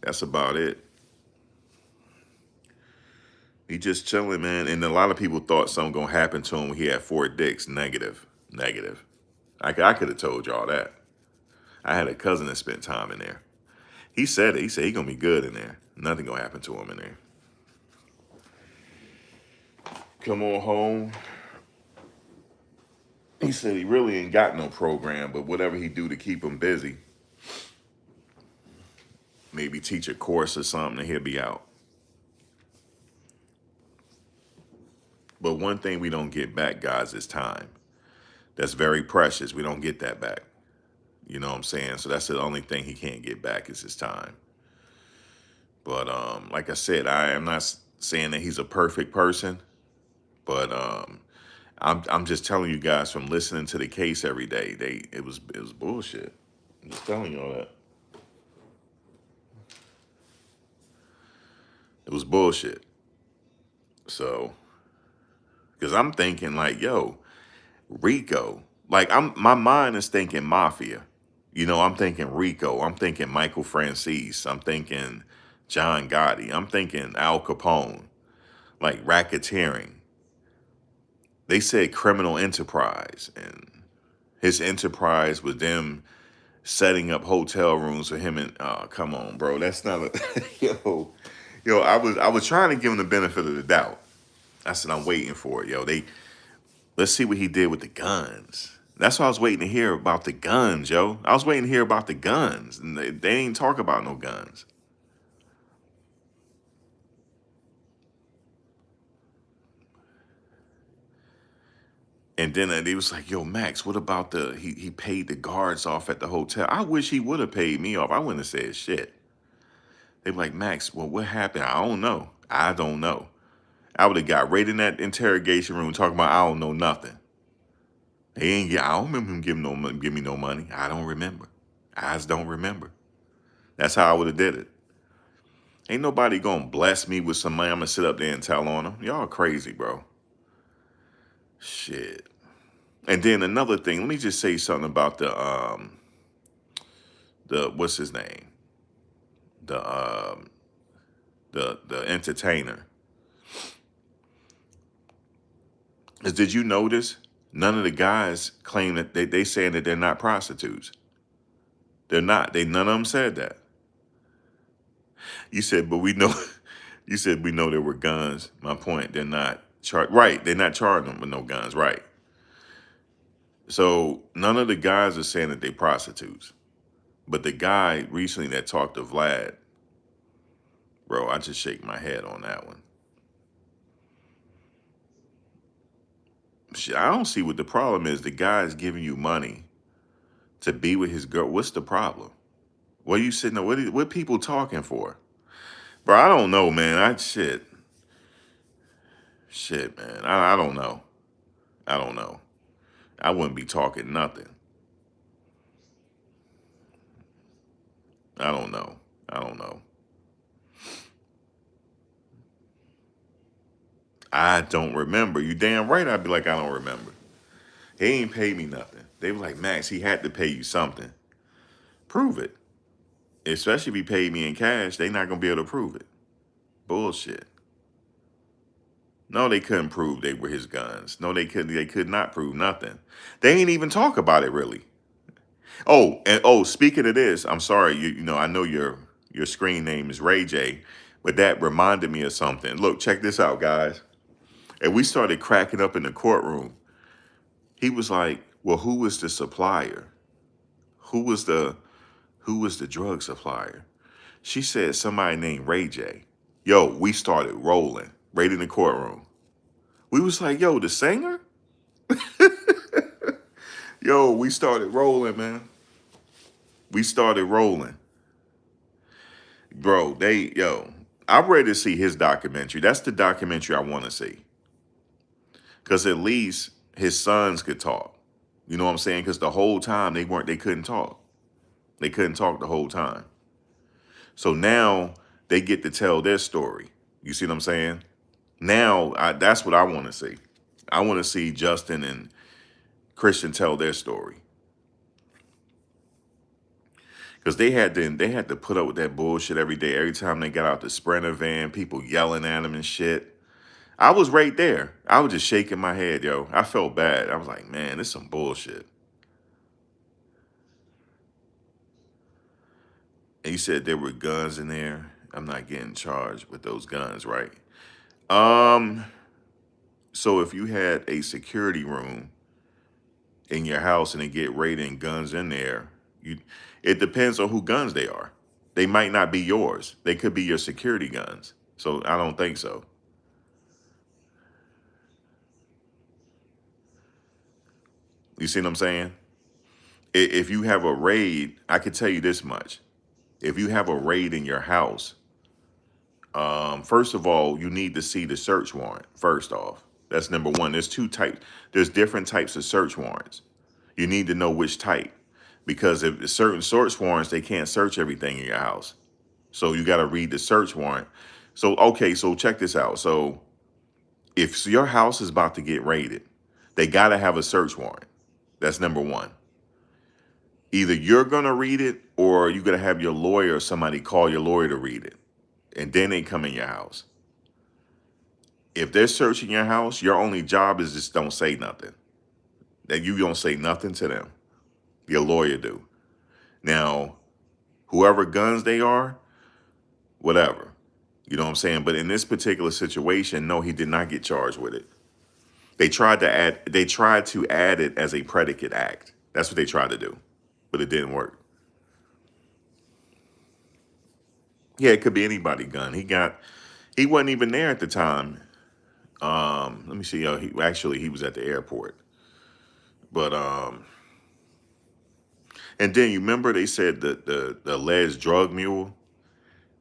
That's about it. He just chilling, man. And a lot of people thought something gonna happen to him when he had 4 dicks. Negative. Negative. I could have told y'all that. I had a cousin that spent time in there. He said it. He said he gonna be good in there. Nothing gonna happen to him in there. Come on home. He said he really ain't got no program, but whatever he do to keep him busy, maybe teach a course or something, and he'll be out. But one thing we don't get back, guys, is time. That's very precious. We don't get that back. You know what I'm saying? So that's the only thing he can't get back is his time. But like I said, I am not saying that he's a perfect person, but I'm just telling you guys from listening to the case every day, it was bullshit. I'm just telling you all that. It was bullshit. So, because I'm thinking like, yo, Rico, like my mind is thinking mafia. I'm thinking Rico. I'm thinking Michael Francis. I'm thinking John Gotti. I'm thinking Al Capone, like racketeering. They said criminal enterprise, and his enterprise was them setting up hotel rooms for him. And come on, bro, that's not a yo. I was trying to give him the benefit of the doubt. I said I'm waiting for it, yo. Let's see what he did with the guns. That's why I was waiting to hear about the guns, yo. I was waiting to hear about the guns, and they ain't talk about no guns. And then he was like, "Yo, Max, what about he paid the guards off at the hotel? I wish he would have paid me off. I wouldn't have said shit." They were like, "Max, well, what happened? I don't know. I don't know." I would have got right in that interrogation room talking about I don't know nothing. He ain't. I don't remember him give me no money. I don't remember. I just don't remember. That's how I would have did it. Ain't nobody gonna bless me with some money. I'm gonna sit up there and tell on them. Y'all crazy, bro. Shit. And then another thing, let me just say something about the what's his name? The the entertainer. Is did you notice none of the guys claim that they saying that they're not prostitutes? They're not. They none of them said that. You said, but we know. You said we know there were guns. My point, they're not right. They're not charging them with no guns, right? So none of the guys are saying that they prostitutes. But the guy recently that talked to Vlad, bro, I just shake my head on that one. Shit, I don't see what the problem is. The guy's giving you money to be with his girl. What's the problem? What are you sitting there? What people talking for? Bro, I don't know, man. Shit, man. I don't know. I don't know. I wouldn't be talking nothing. I don't know. I don't know. I don't remember. You damn right I'd be like, I don't remember. He ain't paid me nothing. They were like, Max, he had to pay you something. Prove it. Especially if he paid me in cash, they not gonna be able to prove it. Bullshit. No, they couldn't prove they were his guns. No, they could not prove nothing. They ain't even talk about it really. Oh, and oh, speaking of this, I'm sorry, you know, I know your screen name is Ray J, but that reminded me of something. Look, check this out, guys. And we started cracking up in the courtroom. He was like, well, who was the supplier? Who was the drug supplier? She said somebody named Ray J. Yo, we started rolling right in the courtroom. We was like, yo, the singer? Yo, we started rolling, man. We started rolling. Bro, I'm ready to see his documentary. That's the documentary I want to see. Because at least his sons could talk. You know what I'm saying? Because the whole time they couldn't talk. They couldn't talk the whole time. So now they get to tell their story. You see what I'm saying? Now that's what I want to see. I want to see Justin and Christian tell their story. Because they had to put up with that bullshit every day. Every time they got out the Sprinter van, people yelling at them and shit. I was right there. I was just shaking my head, yo. I felt bad. I was like, man, this is some bullshit. And you said there were guns in there. I'm not getting charged with those guns, right? Um, so if you had a security room in your house and they get raided and guns in there, it depends on who guns they are. They might not be yours. They could be your security guns. So I don't think so. You see what I'm saying? If you have a raid, I could tell you this much. If you have a raid in your house, first of all, you need to see the search warrant. First off, that's number one. There's two types. There's different types of search warrants. You need to know which type, because if certain search warrants, they can't search everything in your house. So you got to read the search warrant. So okay, so check this out. So if your house is about to get raided, they got to have a search warrant. That's number one. Either you're gonna read it, or you're gonna have your lawyer or somebody call your lawyer to read it, and then they come in your house. If they're searching your house, your only job is just don't say nothing. That you don't say nothing to them. Your lawyer do. Now, whoever guns they are, whatever. You know what I'm saying? But in this particular situation, no, he did not get charged with it. They tried to add it as a predicate act. That's what they tried to do. But it didn't work. Yeah, it could be anybody gun. He wasn't even there at the time. Let me see. He was at the airport. But and then you remember they said the alleged drug mule,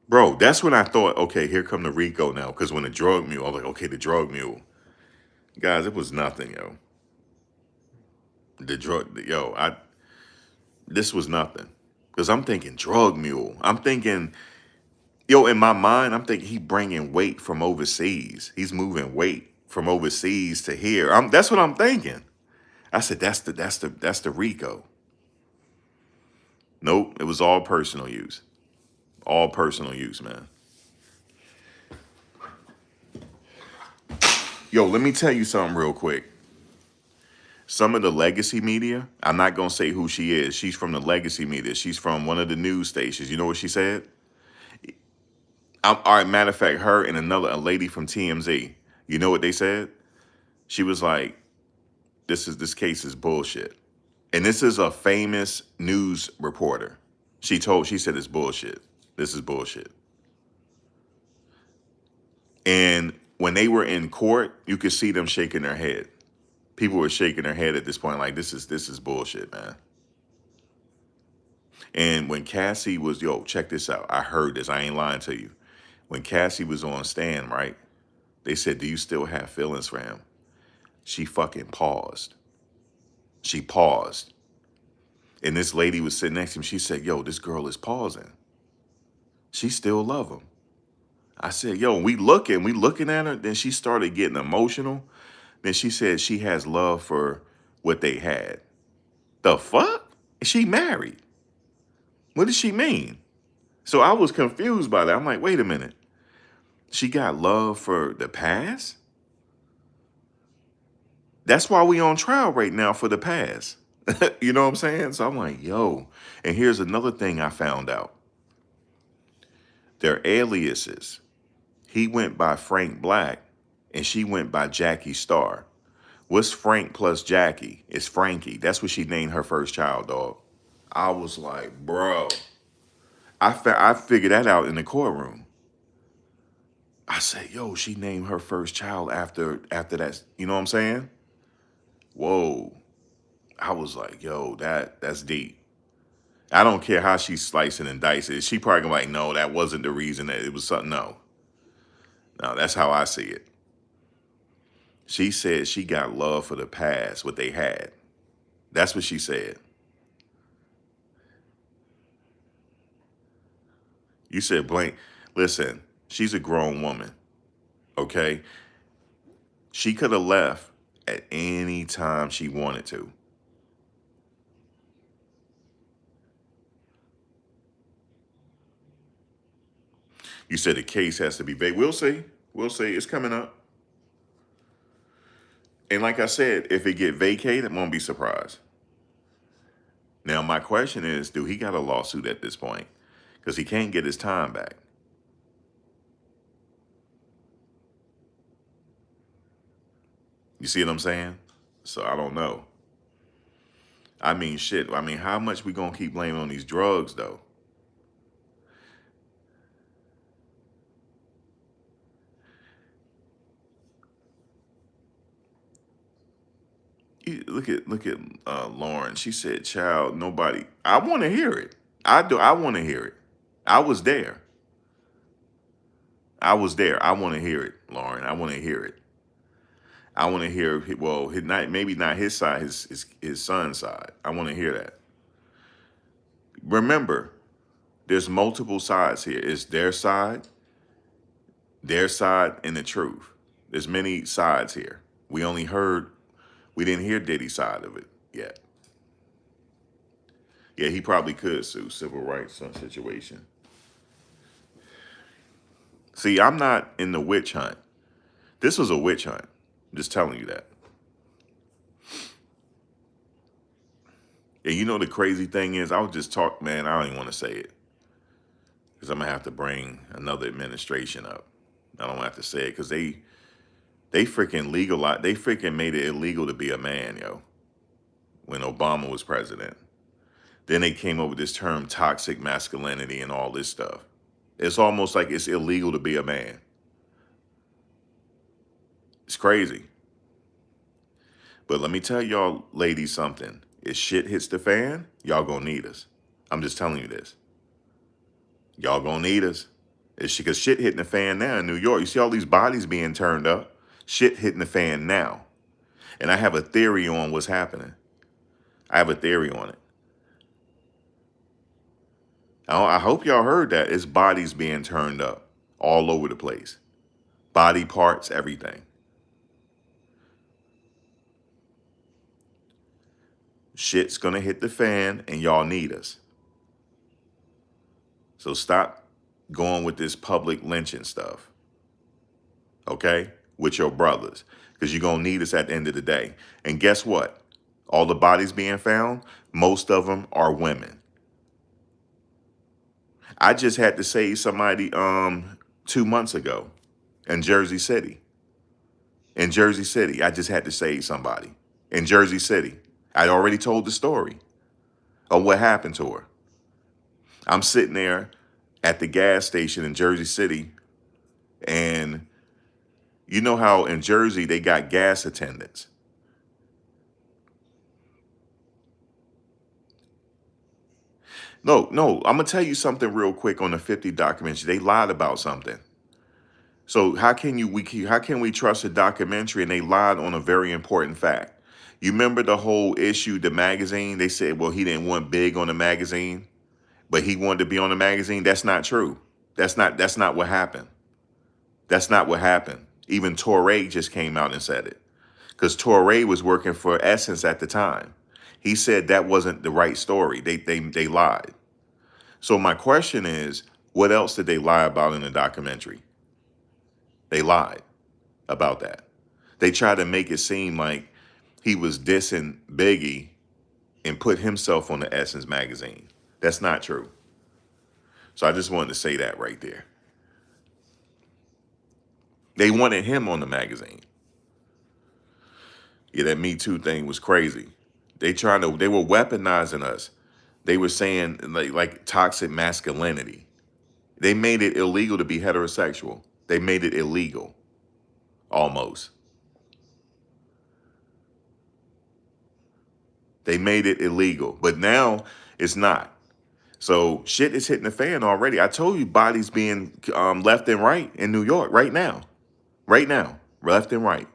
bro. That's when I thought, okay, here come the Rico now. Because when the drug mule, I was like, okay, the drug mule, guys, it was nothing, yo. The drug, yo, this was nothing. Because I'm thinking drug mule. I'm thinking Yo, in my mind, I'm thinking he bringing weight from overseas. He's moving weight from overseas to here. That's what I'm thinking. I said, that's the Rico. Nope, it was all personal use. All personal use, man. Yo, let me tell you something real quick. Some of the legacy media, I'm not gonna say who she is. She's from the legacy media. She's from one of the news stations. You know what she said? All right, matter of fact, her and a lady from TMZ. You know what they said? She was like, this case is bullshit. And this is a famous news reporter. She said it's bullshit. This is bullshit. And when they were in court, you could see them shaking their head. People were shaking their head at this point, like this is bullshit, man. And when Cassie was, yo, check this out. I heard this. I ain't lying to you. When Cassie was on stand, right? They said, do you still have feelings for him? She fucking paused. She paused. And this lady was sitting next to him. She said, yo, this girl is pausing. She still love him. I said, yo, we looking at her. Then she started getting emotional. Then she said she has love for what they had. The fuck? She married. What does she mean? So I was confused by that. I'm like, wait a minute. She got love for the past? That's why we on trial right now for the past. You know what I'm saying? So I'm like, yo. And here's another thing I found out. Their aliases. He went by Frank Black and she went by Jackie Starr. What's Frank plus Jackie? It's Frankie. That's what she named her first child, dog. I was like, bro. I figured that out in the courtroom. I said, yo, she named her first child after that. You know what I'm saying? Whoa. I was like, yo, that's deep. I don't care how she's slicing and dicing. She probably gonna be like, no, that wasn't the reason that it was something. No. No, that's how I see it. She said she got love for the past, what they had. That's what she said. You said blank. Listen, she's a grown woman. Okay? She could have left at any time she wanted to. You said the case has to be vague. We'll see. We'll see. It's coming up. And like I said, if it get vacated, I won't be surprised. Now, my question is, do he got a lawsuit at this point? Because he can't get his time back. You see what I'm saying? So I don't know. I mean, shit. I mean, how much we gonna keep blaming on these drugs, though? Look at Lauren. She said, "Child, nobody." I want to hear it. I do. I want to hear it. I was there. I was there. I want to hear it, Lauren. I want to hear it. I want to hear. Well, maybe not his side. His son's side. I want to hear that. Remember, there's multiple sides here. It's their side, and the truth. There's many sides here. We didn't hear Diddy's side of it yet. Yeah, he probably could sue civil rights situation. See, I'm not in the witch hunt. This was a witch hunt. I'm just telling you that. And you know the crazy thing is, I was just talk, man. I don't even want to say it because I'm gonna have to bring another administration up. I don't have to say it because they freaking legalized. They freaking made it illegal to be a man, yo. When Obama was president, then they came up with this term toxic masculinity and all this stuff. It's almost like it's illegal to be a man. It's crazy. But let me tell y'all ladies something. If shit hits the fan, y'all gonna need us. I'm just telling you this. Y'all gonna need us. It's because shit hitting the fan now in New York. You see all these bodies being turned up. Shit hitting the fan now. And I have a theory on what's happening. I have a theory on it. I hope y'all heard that. It's bodies being turned up all over the place. Body parts, everything. Shit's gonna hit the fan and y'all need us. So stop going with this public lynching stuff, okay? With your brothers, because you're gonna need us at the end of the day. And guess what? All the bodies being found, most of them are women. I just had to save somebody 2 months ago in Jersey City. In Jersey City, I just had to save somebody. In Jersey City. I'd already told the story of what happened to her. I'm sitting there at the gas station in Jersey City, and you know how in Jersey they got gas attendants. No, I'm gonna tell you something real quick on the 50 documentary. They lied about something. So how can we trust a documentary and they lied on a very important fact? You remember the whole issue, the magazine? They said, well, he didn't want big on the magazine, but he wanted to be on the magazine. That's not true. That's not what happened. That's not what happened. Even Torre just came out and said it. Because Torre was working for Essence at the time. He said that wasn't the right story. They lied. So my question is, what else did they lie about in the documentary? They lied about that. They tried to make it seem like he was dissing Biggie and put himself on the Essence magazine. That's not true. So I just wanted to say that right there. They wanted him on the magazine. Yeah, that Me Too thing was crazy. They were weaponizing us. They were saying like toxic masculinity. They made it illegal to be heterosexual. They made it illegal, almost. They made it illegal, but now it's not. So shit is hitting the fan already. I told you bodies being left and right in New York right now, left and right.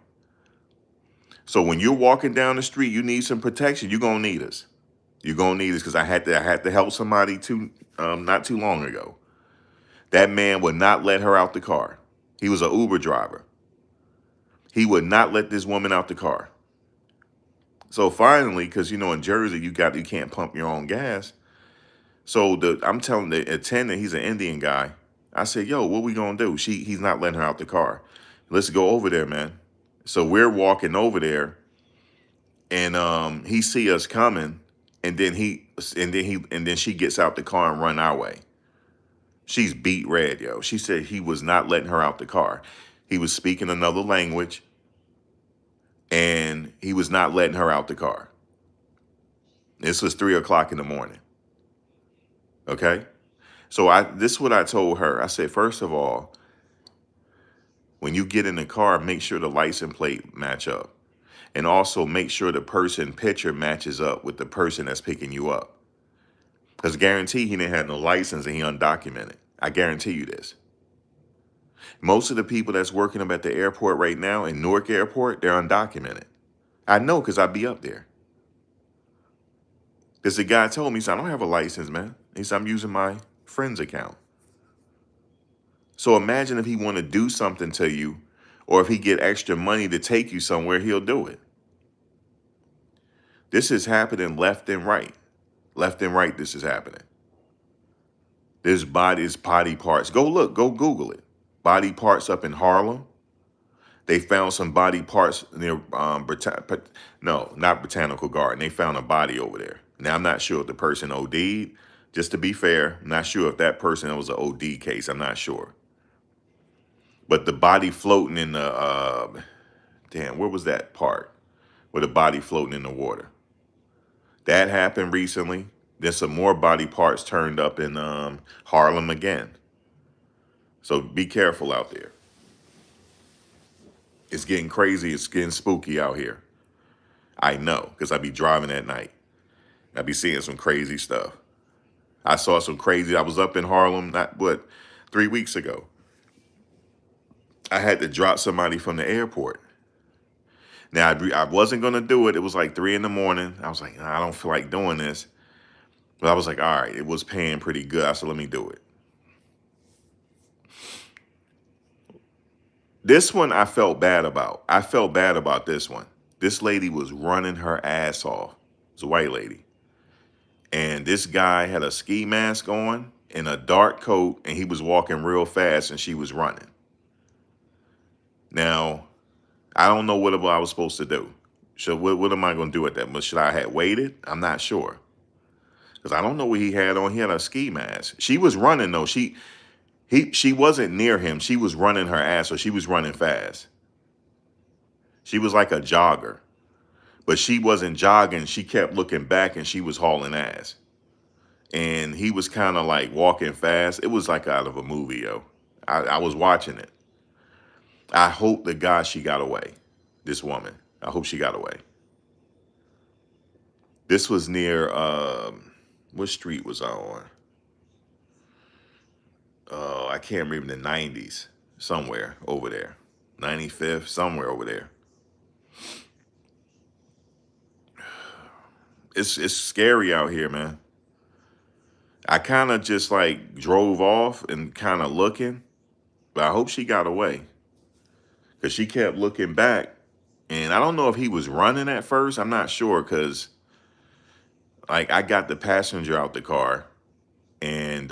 So when you're walking down the street, you need some protection. You're gonna need us. You're gonna need us because I had to help somebody not too long ago. That man would not let her out the car. He was an Uber driver. He would not let this woman out the car. So finally, because in Jersey you can't pump your own gas. So I'm telling the attendant, he's an Indian guy. I said, "Yo, what we gonna do?" He's not letting her out the car. Let's go over there, man. So we're walking over there, and he see us coming, and then she gets out the car and run our way. She's beat red, yo. She said he was not letting her out the car. He was speaking another language, and he was not letting her out the car. This was 3 o'clock in the morning. Okay? So this is what I told her. I said, first of all, when you get in the car, make sure the license plate match up. And also make sure the person picture matches up with the person that's picking you up. Because guarantee he didn't have no license and he undocumented. I guarantee you this. Most of the people that's working up at the airport right now in Newark Airport, they're undocumented. I know because I be up there. Because the guy told me, he said, I don't have a license, man. He said, I'm using my friend's account. So imagine if he want to do something to you, or if he get extra money to take you somewhere, he'll do it. This is happening left and right. Left and right, this is happening. There's body parts. Go look, go Google it. Body parts up in Harlem. They found some body parts near not Botanical Garden. They found a body over there. Now I'm not sure if the person OD'd. Just to be fair, I'm not sure if that person was an OD case. I'm not sure. But the body floating in the where was that part? Where the body floating in the water. That happened recently. There's some more body parts turned up in Harlem again. So be careful out there. It's getting crazy. It's getting spooky out here. I know, because I be driving at night. I be seeing some crazy stuff. I saw some crazy. I was up in Harlem, 3 weeks ago. I had to drop somebody from the airport. Now, I wasn't going to do it. It was like 3 in the morning. I was like, I don't feel like doing this. But I was like, all right, it was paying pretty good. I said, let me do it. This one I felt bad about. I felt bad about this one. This lady was running her ass off. It's a white lady. And this guy had a ski mask on and a dark coat, and he was walking real fast, and she was running. Now, I don't know what I was supposed to do. So what am I going to do at that? But should I have waited? I'm not sure. Because I don't know what he had on. He had a ski mask. She was running, though. She wasn't near him. She was running her ass, so she was running fast. She was like a jogger. But she wasn't jogging. She kept looking back, and she was hauling ass. And he was kind of like walking fast. It was like out of a movie, yo. I was watching it. I hope the God she got away. This woman. I hope she got away. This was near what street was I on? I can't remember, the 90s. Somewhere over there. 95th, somewhere over there. It's scary out here, man. I kind of just like drove off and kind of looking, but I hope she got away. Because she kept looking back. And I don't know if he was running at first. I'm not sure, because like I got the passenger out the car and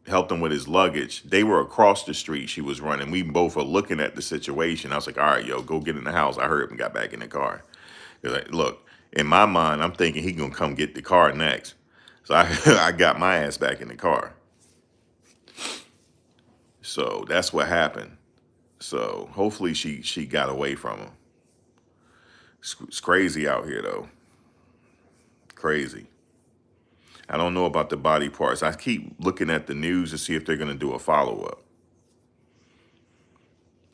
helped him with his luggage. They were across the street. She was running. We both were looking at the situation. I was like, all right, yo, go get in the house. I heard him and got back in the car. Like, look, in my mind, I'm thinking he gonna come get the car next. So I, I got my ass back in the car. So that's what happened. So hopefully she got away from him. It's crazy out here though. Crazy. I don't know about the body parts. I keep looking at the news to see if they're gonna do a follow up.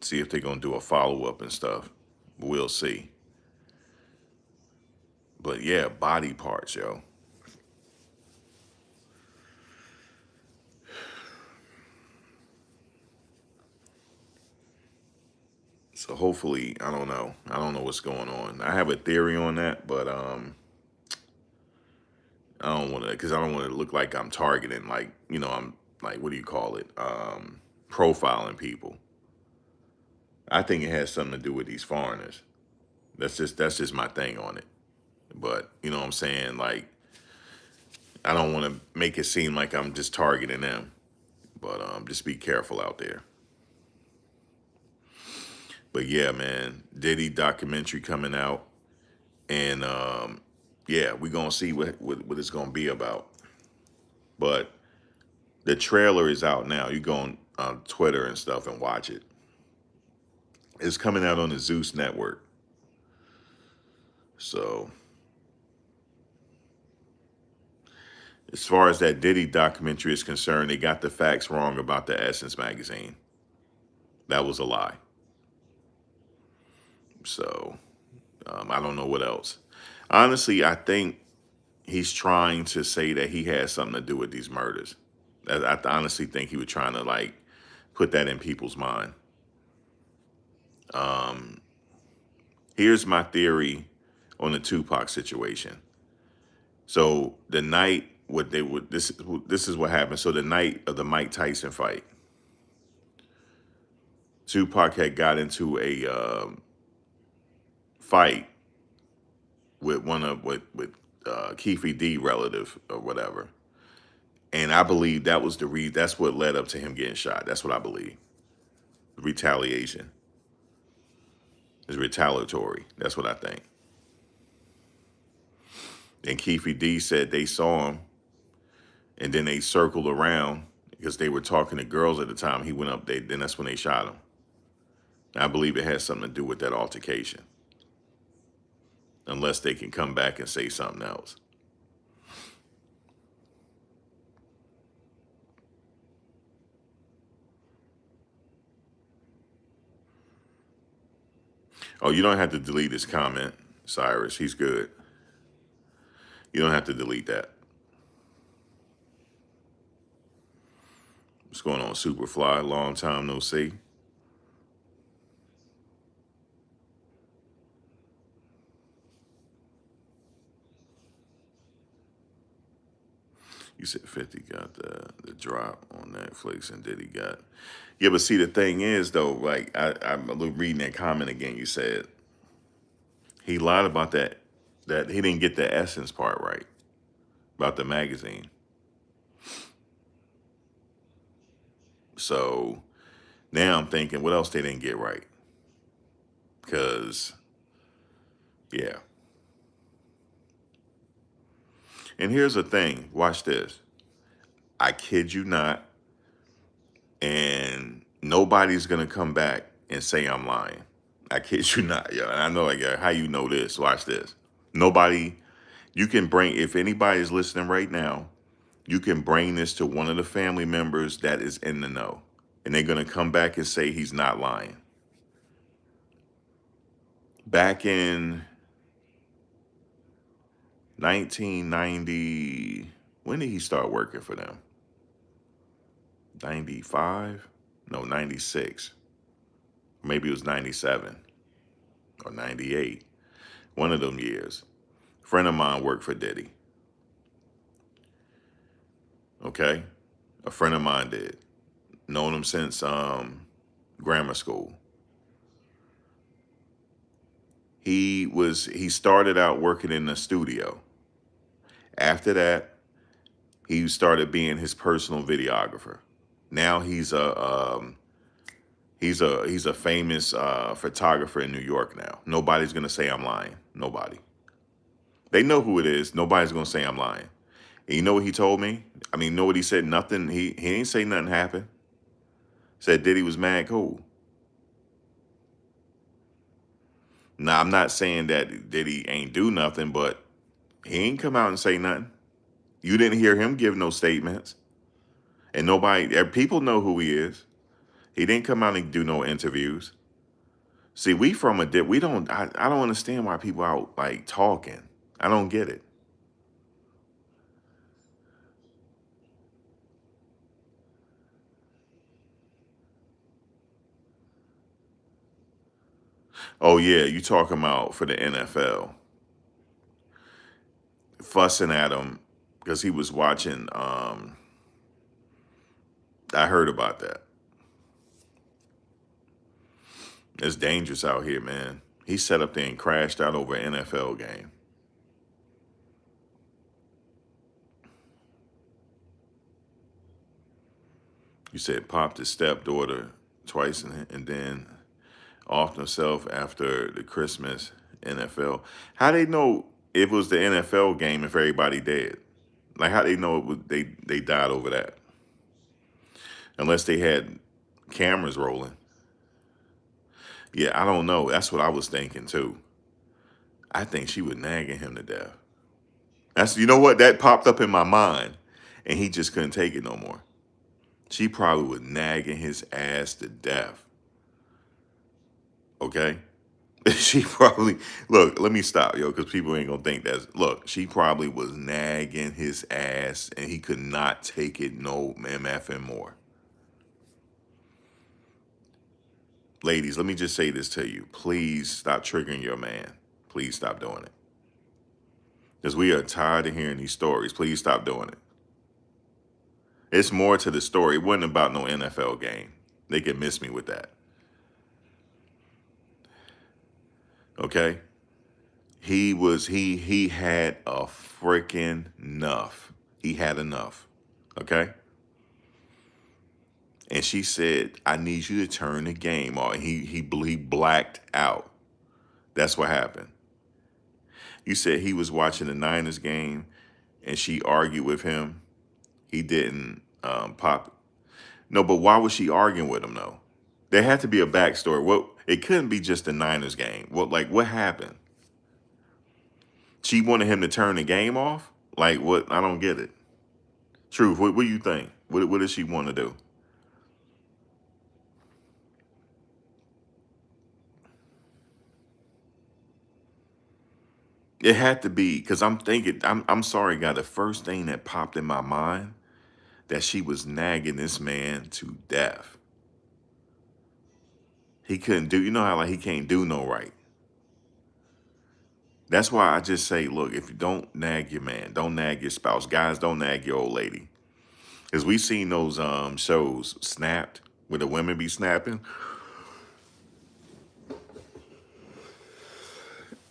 See if they're gonna do a follow up and stuff. We'll see. But yeah, body parts, yo. So hopefully, I don't know. I don't know what's going on. I have a theory on that, but I don't want to, because I don't want to look like I'm targeting, like, I'm like, what do you call it? Profiling people. I think it has something to do with these foreigners. That's just my thing on it. But you know what I'm saying? Like, I don't want to make it seem like I'm just targeting them. But just be careful out there. But yeah, man, Diddy documentary coming out, and yeah, we're gonna see what it's gonna be about. But the trailer is out now. You go on Twitter and stuff and watch it. It's coming out on the Zeus network. So as far as that Diddy documentary is concerned, they got the facts wrong about the Essence magazine. That was a lie. So I don't know what else. Honestly, I think he's trying to say that he has something to do with these murders. I honestly think he was trying to like put that in people's mind. Um, Here's my theory on the Tupac situation. So the night what they would this is what happened. So the night of the Mike Tyson fight, Tupac had got into a fight with one of with Keefe D relative or whatever, and I believe that was that's what led up to him getting shot. That's what I believe. Retaliation is retaliatory. That's what I think. And Keefe D said they saw him, and then they circled around because they were talking to girls at the time. He went up. Then that's when they shot him. I believe it has something to do with that altercation, unless they can come back and say something else. Oh, you don't have to delete his comment, Cyrus. He's good. You don't have to delete that. What's going on, Superfly? Long time no see. You said 50 got the drop on Netflix and Diddy got. Yeah, but see, the thing is, though, like, I'm reading that comment again. You said he lied about that he didn't get the essence part right about the magazine. So now I'm thinking, what else they didn't get right? Because, yeah. And here's the thing, watch this. I kid you not, and nobody's gonna come back and say I'm lying. I kid you not, yo. And I know, like, how you know this? Watch this. Nobody. You can bring, if anybody is listening right now, you can bring this to one of the family members that is in the know, and they're gonna come back and say he's not lying. Back in 1990, when did he start working for them? 95? No, 96. Maybe it was 97 or 98. One of them years. A friend of mine worked for Diddy. Okay? A friend of mine did. Known him since grammar school. He started out working in the studio. After that, he started being his personal videographer. Now he's a famous photographer in New York now. Nobody's gonna say I'm lying. Nobody. They know who it is. Nobody's gonna say I'm lying. And you know what he told me? I mean, you know what he said? Nothing. He ain't say nothing happened. Said Diddy was mad cool. Now I'm not saying that Diddy ain't do nothing, but he ain't come out and say nothing. You didn't hear him give no statements, and people know who he is. He didn't come out and do no interviews. See, we don't. I don't understand why people out like talking. I don't get it. Oh yeah, you talking about for the NFL fussing at him because he was watching. I heard about that. It's dangerous out here, man. He sat up there and crashed out over an NFL game. You said popped his stepdaughter twice and then off himself after the Christmas NFL. How they know it was the NFL game if everybody dead? Like how they know it was they died over that? Unless they had cameras rolling. Yeah, I don't know. That's what I was thinking too. I think she was nagging him to death. That's you know what that popped up in my mind, and he just couldn't take it no more. She probably was nagging his ass to death. Okay, she probably look. Let me stop, yo, because people ain't gonna think that's look. She probably was nagging his ass, and he could not take it no mfing more. Ladies, let me just say this to you. Please stop triggering your man. Please stop doing it. Because we are tired of hearing these stories. Please stop doing it. It's more to the story. It wasn't about no NFL game. They can miss me with that. Okay? He had a freaking enough. He had enough. Okay? And she said, I need you to turn the game on. He blacked out. That's what happened. You said he was watching the Niners game and she argued with him. He didn't pop. No, but why was she arguing with him though? There had to be a backstory. What it couldn't be just the Niners game. What happened? She wanted him to turn the game off? Like what? I don't get it. Truth, what do you think? What does she want to do? It had to be because I'm thinking. I'm sorry, God. The first thing that popped in my mind that she was nagging this man to death. He couldn't do. You know how like he can't do no right. That's why I just say, look, if you don't nag your man, don't nag your spouse. Guys, don't nag your old lady. Because we seen those shows, Snapped, where the women be snapping,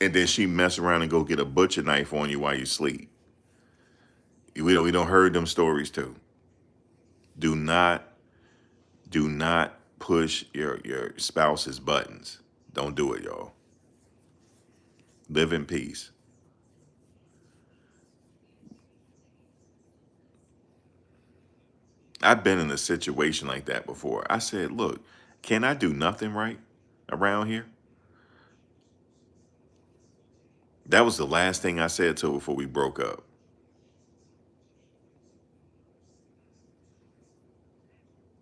and then she mess around and go get a butcher knife on you while you sleep. We don't heard them stories too. Do not do not push your spouse's buttons. Don't do it, y'all. Live in peace. I've been in a situation like that before. I said, look, can I do nothing right around here? That was the last thing I said to her before we broke up.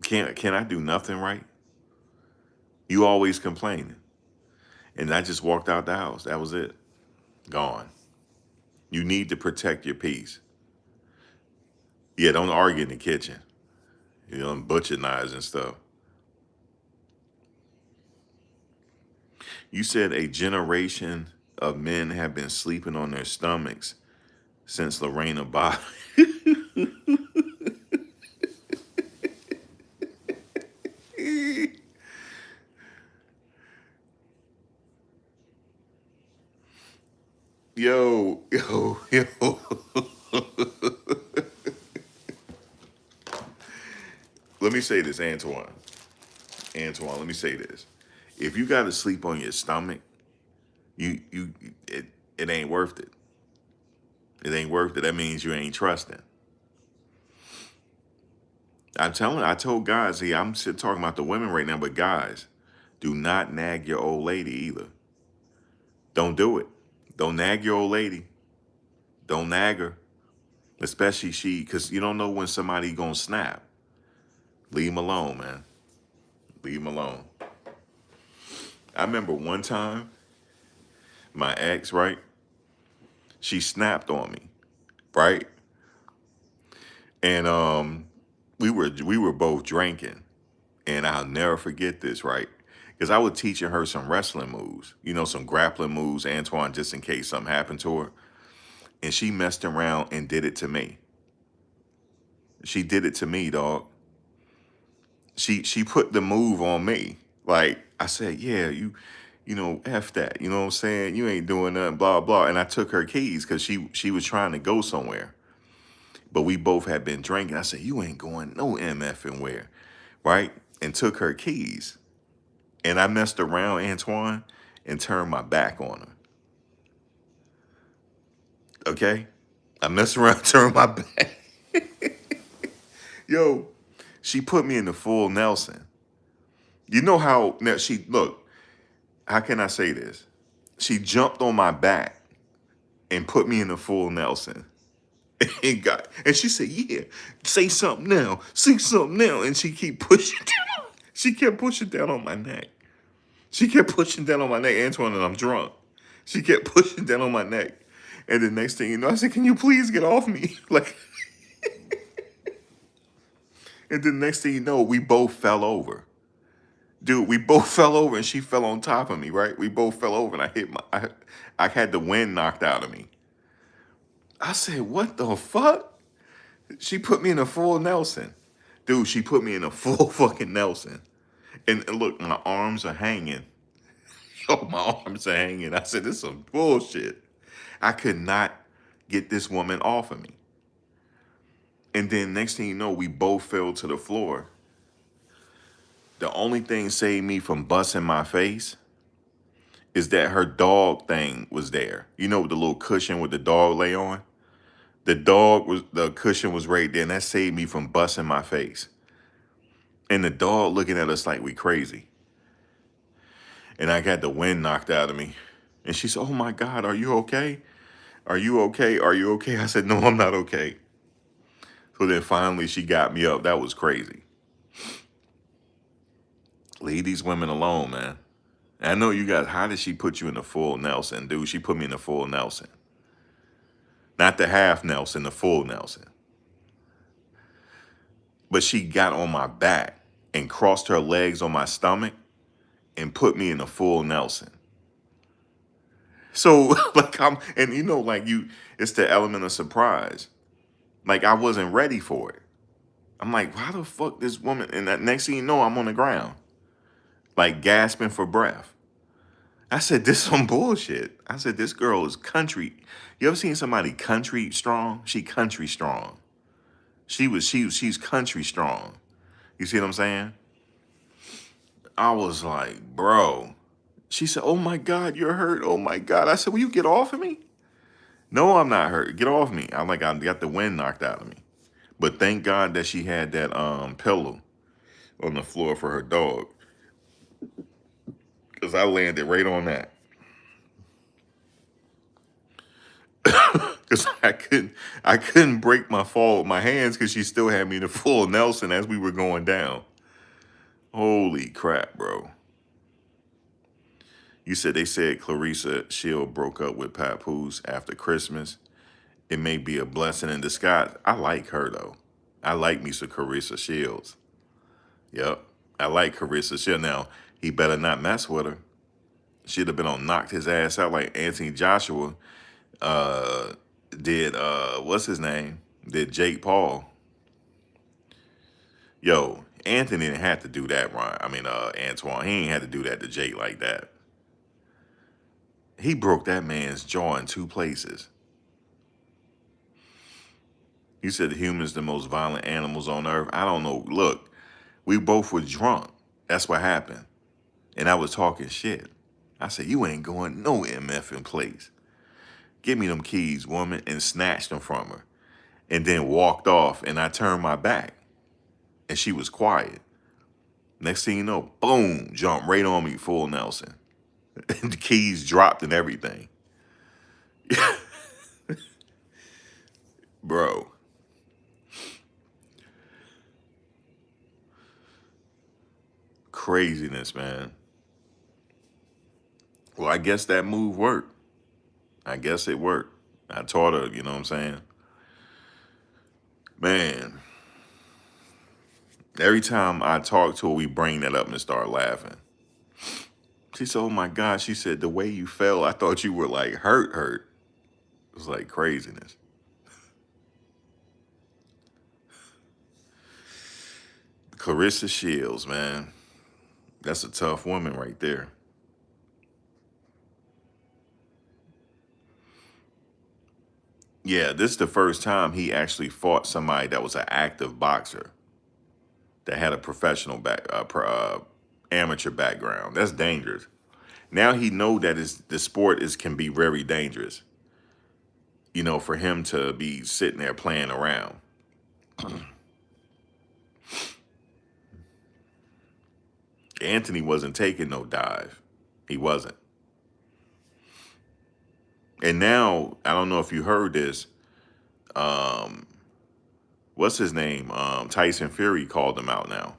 Can I do nothing right? You always complaining. And I just walked out the house. That was it. Gone. You need to protect your peace. Yeah, don't argue in the kitchen. You know, butcher knives and stuff. You said a generation of men have been sleeping on their stomachs since Lorena Bobbitt. Yo. Let me say this, Antoine. Antoine, let me say this. If you got to sleep on your stomach, you it ain't worth it. It ain't worth it. That means you ain't trusting. I told guys, see, I'm talking about the women right now, but guys, do not nag your old lady either. Don't do it. Don't nag your old lady. Don't nag her, especially because you don't know when somebody gonna snap. Leave them alone, man. Leave them alone. I remember one time, my ex, right? She snapped on me, right? And we were both drinking, and I'll never forget this, right? Because I was teaching her some wrestling moves, some grappling moves, Antoine, just in case something happened to her. And she messed around and did it to me. She did it to me, dog. She put the move on me. Like I said, yeah, F that. You know what I'm saying? You ain't doing nothing, blah, blah. And I took her keys because she was trying to go somewhere. But we both had been drinking. I said, you ain't going no MF and where, right? And took her keys. And I messed around, Antoine, and turned my back on her. Okay? I messed around, turned my back. Yo, she put me in the full Nelson. You know how now look, how can I say this? She jumped on my back and put me in the full Nelson. And she said, yeah, say something now. Say something now. And she kept pushing down. She kept pushing down on my neck. She kept pushing down on my neck, Antoine, and I'm drunk. She kept pushing down on my neck. And the next thing you know, I said, can you please get off me? Like, and the next thing you know, we both fell over. Dude, we both fell over and she fell on top of me, right? We both fell over and I had the wind knocked out of me. I said, what the fuck? She put me in a full Nelson. Dude, she put me in a full fucking Nelson. And look, my arms are hanging. Yo, my arms are hanging. I said, this is some bullshit. I could not get this woman off of me. And then next thing you know, we both fell to the floor. The only thing saved me from busting my face is that her dog thing was there. You know, the little cushion with the dog lay on? The cushion was right there, and that saved me from busting my face. And the dog looking at us like we crazy. And I got the wind knocked out of me. And she said, oh my God, are you okay? Are you okay? Are you okay? I said, no, I'm not okay. So then finally she got me up. That was crazy. Leave these women alone, man. I know you guys, how did she put you in the full Nelson? Dude, she put me in the full Nelson. Not the half Nelson, the full Nelson. But she got on my back and crossed her legs on my stomach and put me in a full Nelson. So like and like it's the element of surprise. Like I wasn't ready for it. I'm like, how the fuck this woman? And that next thing you know, I'm on the ground, like gasping for breath. I said, this some bullshit. I said, this girl is country. You ever seen somebody country strong? She country strong. She's country strong. You see what I'm saying? I was like, bro. She said, oh my God, you're hurt. Oh my God. I said, will you get off of me? No, I'm not hurt. Get off me. I'm like, I got the wind knocked out of me. But thank God that she had that pillow on the floor for her dog. Because I landed right on that. Because I couldn't break my fall with my hands because she still had me in a full Nelson as we were going down. Holy crap, bro. They said Clarissa Shield broke up with Papoose after Christmas. It may be a blessing in disguise. I like her though. I like me some Clarissa Shields. Yep. I like Clarissa Shields. Now, he better not mess with her. She'd have been on knocked his ass out like Anthony Joshua uh did what's his name? Did Jake Paul. Yo, Anthony didn't have to do that, Ron. I mean Antoine. He ain't had to do that to Jake like that. He broke that man's jaw in two places. You said the humans the most violent animals on earth. I don't know. Look, we both were drunk. That's what happened. And I was talking shit. I said, you ain't going no MF in place. Give me them keys, woman, and snatched them from her. And then walked off, and I turned my back. And she was quiet. Next thing you know, boom, jumped right on me, full Nelson. And the keys dropped and everything. Bro. Craziness, man. Well, I guess that move worked. I guess it worked. I taught her, you know what I'm saying? Man, every time I talk to her, we bring that up and start laughing. She said, oh my God, she said, the way you fell, I thought you were like hurt. It was like craziness. Clarissa Shields, man. That's a tough woman right there. Yeah, this is the first time he actually fought somebody that was an active boxer that had a professional amateur background. That's dangerous. Now he know that the sport can be very dangerous. For him to be sitting there playing around. Anthony wasn't taking no dive. He wasn't. And now, I don't know if you heard this, um, what's his name? Tyson Fury called him out now.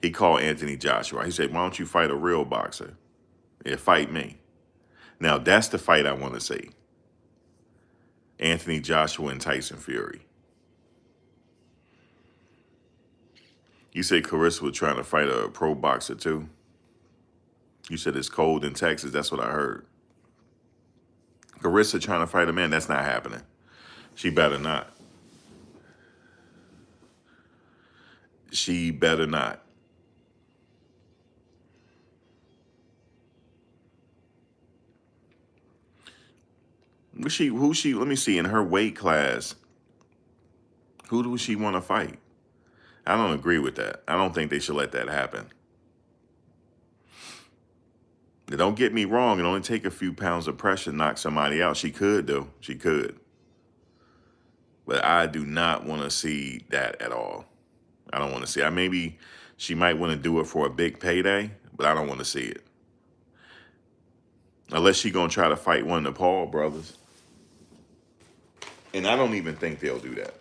He called Anthony Joshua. He said, why don't you fight a real boxer? Yeah, fight me. Now, that's the fight I want to see. Anthony Joshua and Tyson Fury. You said Clarissa was trying to fight a pro boxer too? You said it's cold in Texas. That's what I heard. Clarissa trying to fight a man. That's not happening. She better not. She better not. Let me see, in her weight class, who do she want to fight? I don't agree with that. I don't think they should let that happen. Now, don't get me wrong. It only take a few pounds of pressure to knock somebody out. She could, though. She could. But I do not want to see that at all. I don't want to see it. Maybe she might want to do it for a big payday, but I don't want to see it. Unless she going to try to fight one of the Paul brothers. And I don't even think they'll do that.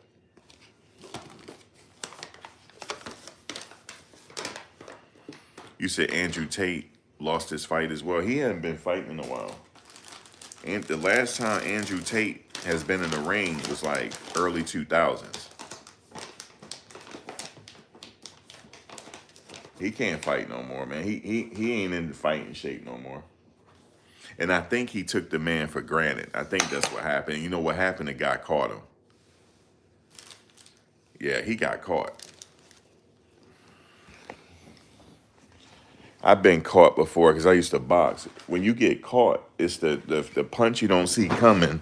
You said Andrew Tate lost his fight as well. He hadn't been fighting in a while. And the last time Andrew Tate has been in the ring was like early 2000s. He can't fight no more, man. He ain't in the fighting shape no more. And I think he took the man for granted. I think that's what happened. You know what happened? The guy caught him. Yeah, he got caught. I've been caught before because I used to box. When you get caught, it's the punch you don't see coming.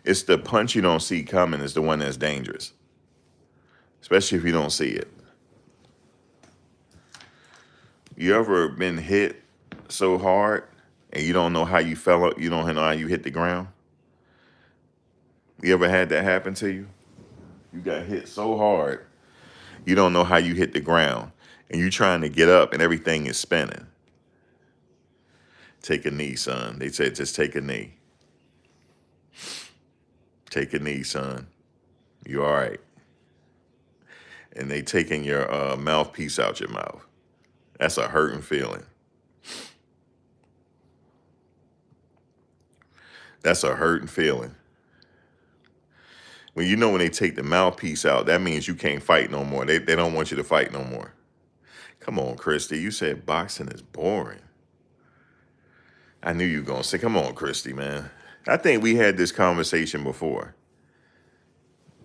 It's the punch you don't see coming is the one that's dangerous, especially if you don't see it. You ever been hit so hard and you don't know how you fell up, you don't know how you hit the ground? You ever had that happen to you? You got hit so hard, you don't know how you hit the ground and you trying to get up and everything is spinning. Take a knee, son. They said just take a knee. Take a knee, son. You all right. And they taking your mouthpiece out your mouth. That's a hurting feeling. That's a hurting feeling. When they take the mouthpiece out, that means you can't fight no more. They don't want you to fight no more. Come on, Christy. You said boxing is boring. I knew you were going to say, come on, Christy, man. I think we had this conversation before.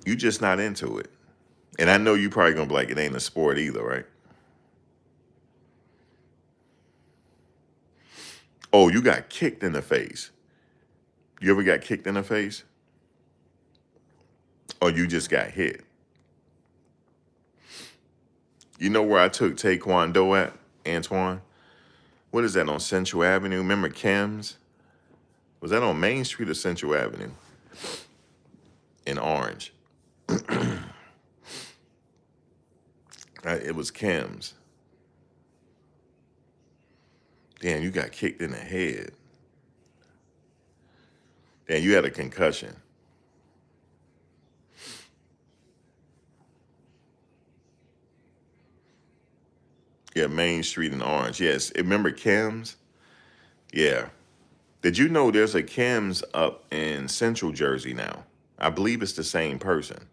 You just not into it. And I know you probably going to be like, it ain't a sport either, right? Oh, you got kicked in the face. You ever got kicked in the face? Or you just got hit? You know where I took Taekwondo at, Antoine? What is that, on Central Avenue? Remember Kim's? Was that on Main Street or Central Avenue? In Orange. It was Kim's. Damn, you got kicked in the head. Damn, you had a concussion. Yeah, Main Street in Orange. Yes, remember Kim's? Yeah. Did you know there's a Kim's up in Central Jersey now? I believe it's the same person.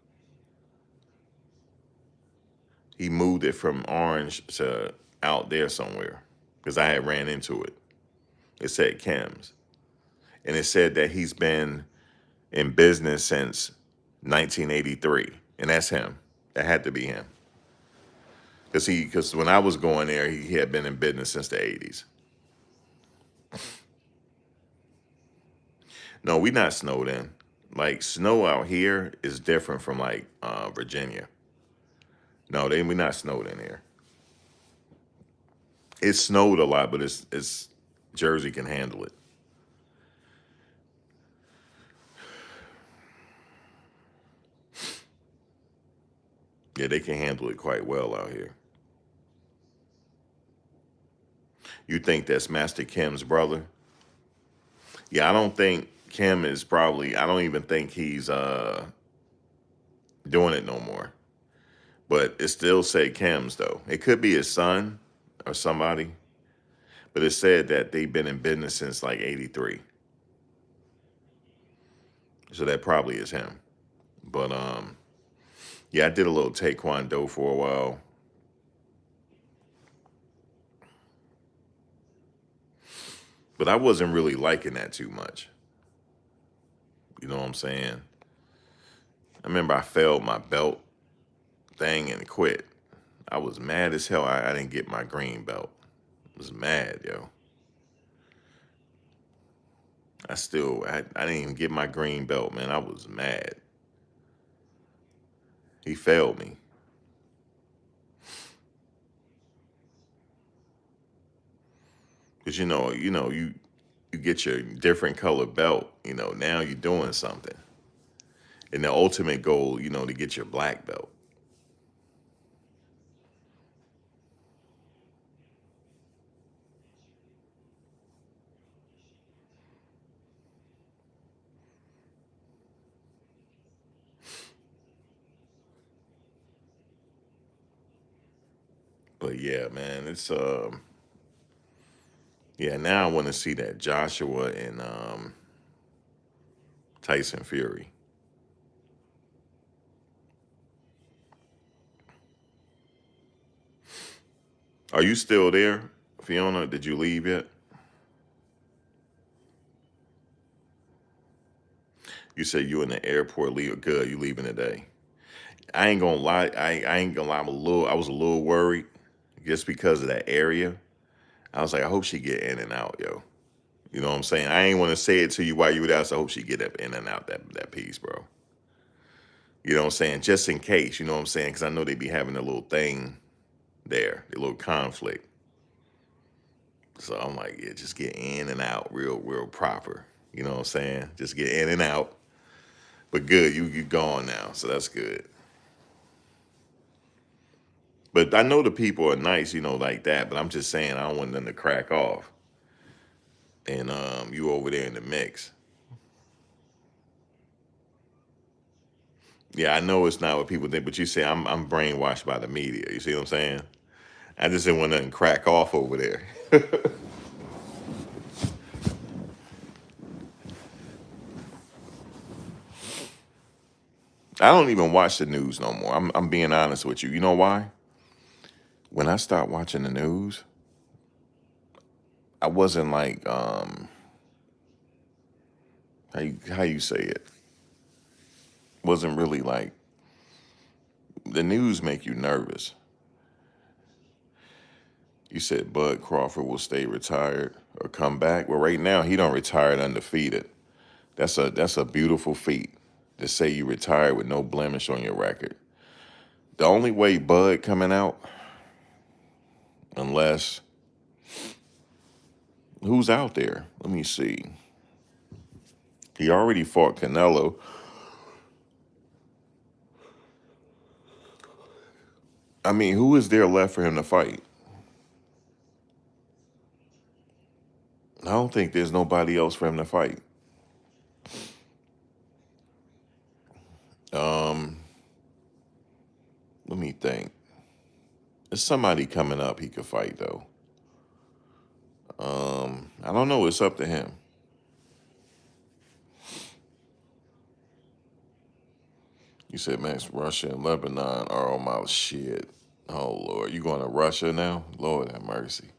He moved it from Orange to out there somewhere because I had ran into it. It said Kim's. And it said that he's been in business since 1983. And that's him. That had to be him. Because when I was going there, he had been in business since the 80s. No, we not snowed in. Like snow out here is different from like Virginia. No, we not snowed in here. It snowed a lot, but it's Jersey can handle it. Yeah, they can handle it quite well out here. You think that's Master Kim's brother? Yeah, I don't think Kim is probably. I don't even think he's doing it no more. But it still say Kim's though. It could be his son or somebody. But it said that they've been in business since like '83. So that probably is him. But yeah, I did a little taekwondo for a while. But I wasn't really liking that too much. You know what I'm saying? I remember I failed my belt thing and quit. I was mad as hell I didn't get my green belt. I was mad, yo. I didn't even get my green belt, man. I was mad. He failed me. Because you get your different color belt, now you're doing something. And the ultimate goal, to get your black belt. But yeah, man, it's yeah, now I want to see that Joshua and Tyson Fury. Are you still there, Fiona? Did you leave yet? You said you in the airport. Leave good. You leaving today? I ain't gonna lie. I ain't gonna lie. I was a little worried just because of that area. I was like, I hope she get in and out, yo. You know what I'm saying? I ain't want to say it to you while you were there. So I hope she get up in and out that piece, bro. You know what I'm saying? Just in case. You know what I'm saying? Because I know they be having a little thing there, a little conflict. So I'm like, yeah, just get in and out real proper. You know what I'm saying? Just get in and out. But good, you gone now, so that's good. But I know the people are nice, like that. But I'm just saying I don't want them to crack off. And you over there in the mix. Yeah, I know it's not what people think, but you say I'm brainwashed by the media. You see what I'm saying? I just didn't want nothing crack off over there. I don't even watch the news no more. I'm being honest with you. You know why? When I stopped watching the news, I wasn't like how you say it. Wasn't really like the news make you nervous. You said Bud Crawford will stay retired or come back. Well, right now he don't retired undefeated. That's a beautiful feat to say you retired with no blemish on your record. The only way Bud coming out, unless who's out there? Let me see. He already fought Canelo. I mean, who is there left for him to fight? I don't think there's nobody else for him to fight. Um, Let me think. There's somebody coming up he could fight though. I don't know. It's up to him. You said, man, Russia and Lebanon are on my shit. Oh Lord, you going to Russia now? Lord have mercy.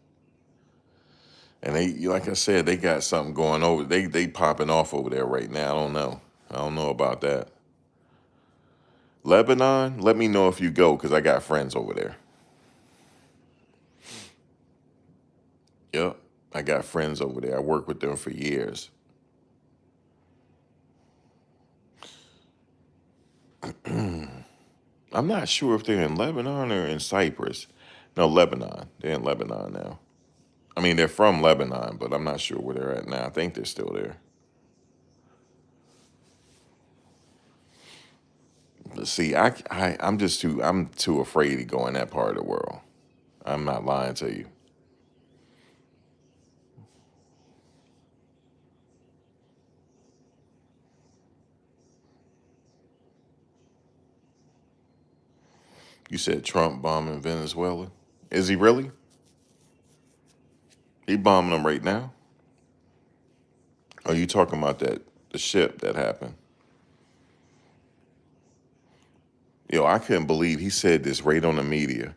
And they, like I said, they got something going over. They popping off over there right now. I don't know. I don't know about that. Lebanon, let me know if you go because I got friends over there. Yep, I got friends over there. I worked with them for years. I'm not sure if they're in Lebanon or in Cyprus. No, Lebanon. They're in Lebanon now. I mean, they're from Lebanon, but I'm not sure where they're at now. I think they're still there. But see, I'm too afraid to go in that part of the world. I'm not lying to you. You said Trump bombing Venezuela. Is he really? He bombing them right now? Are you talking about the ship that happened? Yo, I couldn't believe he said this right on the media.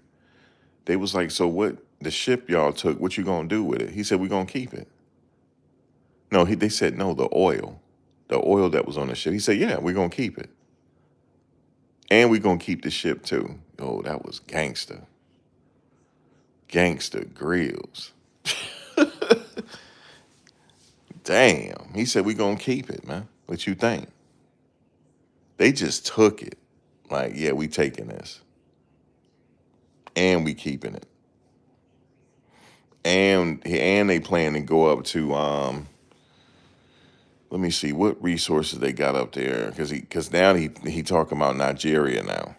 They was like, so what? The ship y'all took, what you gonna do with it? He said, we gonna keep it. No, they said no. The oil that was on the ship. He said, yeah, we gonna keep it, and we gonna keep the ship too. Oh, that was gangster grills. Damn. He said we gonna keep it, man. What you think? They just took it. Like, yeah, we taking this. And we keeping it. And they plan to go up to let me see what resources they got up there. Cause now he talking about Nigeria now.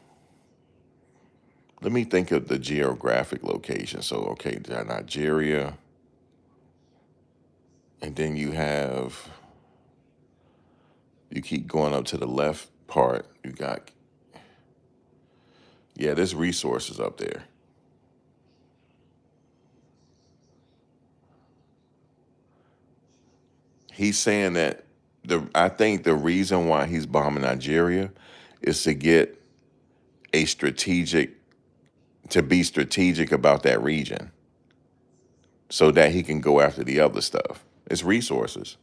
Let me think of the geographic location. So okay, Nigeria. And then you keep going up to the left part. You got, yeah, there's resources up there. He's saying that I think the reason why he's bombing Nigeria is to get a strategic to be strategic about that region so that he can go after the other stuff. It's resources.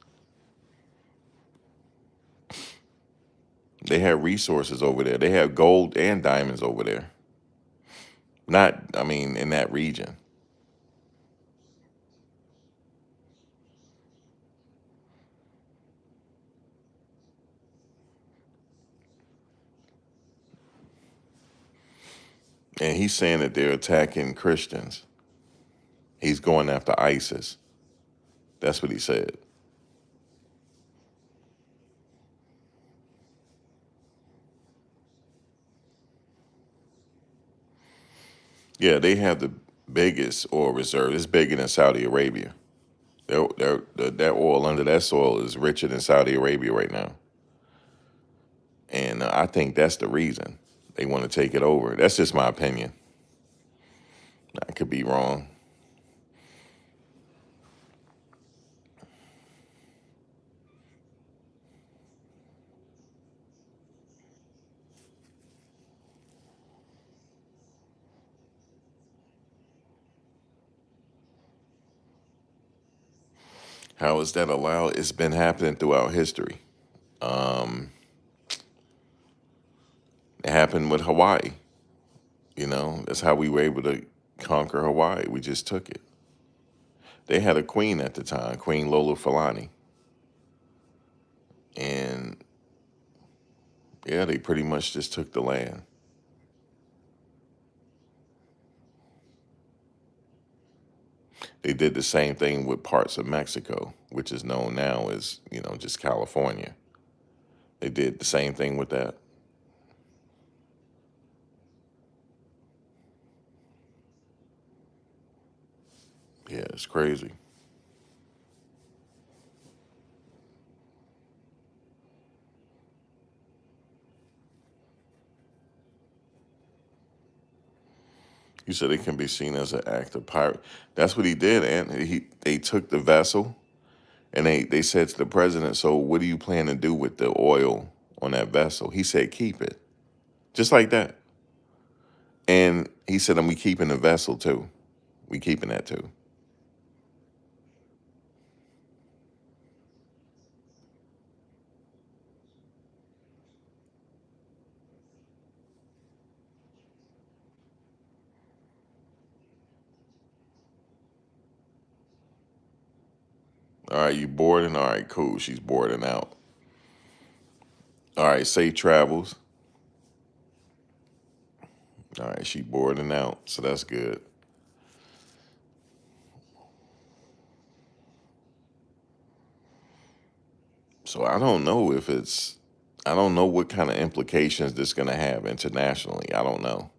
They have resources over there. They have gold and diamonds over there. Not, I mean, in that region. And he's saying that they're attacking Christians. He's going after ISIS. That's what he said. Yeah, they have the biggest oil reserve. It's bigger than Saudi Arabia. That oil under that soil is richer than Saudi Arabia right now. And I think that's the reason they want to take it over. That's just my opinion. I could be wrong. How is that allowed? It's been happening throughout history. Um, it happened with Hawaii. That's how we were able to conquer Hawaii. We just took it. They had a queen at the time, Queen Lola Falani. And yeah, they pretty much just took the land. They did the same thing with parts of Mexico, which is known now as, just California. They did the same thing with that. Yeah, it's crazy. You said it can be seen as an act of pirate. That's what he did, and they took the vessel and they said to the president, "So what do you plan to do with the oil on that vessel?" He said, "Keep it." Just like that. And he said, "And we keeping the vessel too. We keeping that too." All right, you boarding? All right, cool. She's boarding out. All right, safe travels. All right, she boarding out. So that's good. So I don't know what kind of implications this going to have internationally. I don't know.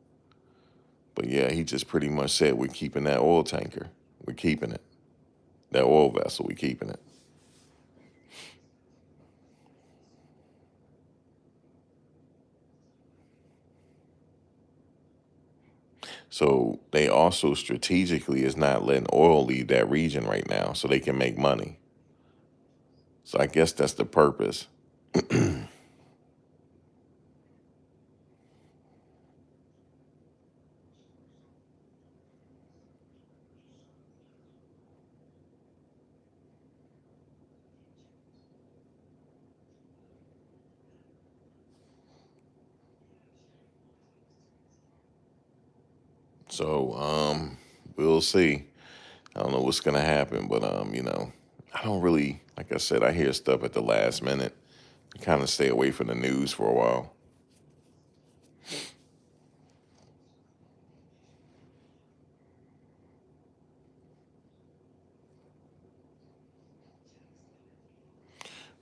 But yeah, he just pretty much said we're keeping that oil tanker. We're keeping it. That oil vessel, we're keeping it. So they also strategically is not letting oil leave that region right now so they can make money. So I guess that's the purpose. So we'll see. I don't know what's gonna happen, but I don't really, like I said, I hear stuff at the last minute. Kind of stay away from the news for a while.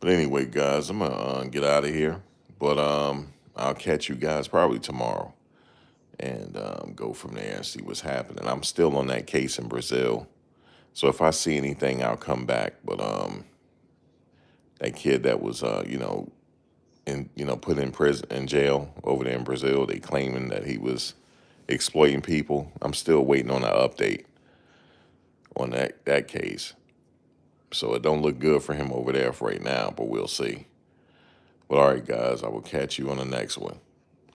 But anyway, guys, I'm gonna get out of here. But I'll catch you guys probably tomorrow and go from there and see what's happening. I'm still on that case in Brazil, so if I see anything, I'll come back. But that kid that was put in prison in jail over there in Brazil, they claiming that he was exploiting people. I'm still waiting on an update on that case. So it don't look good for him over there for right now, but we'll see. But all right, guys, I will catch you on the next one.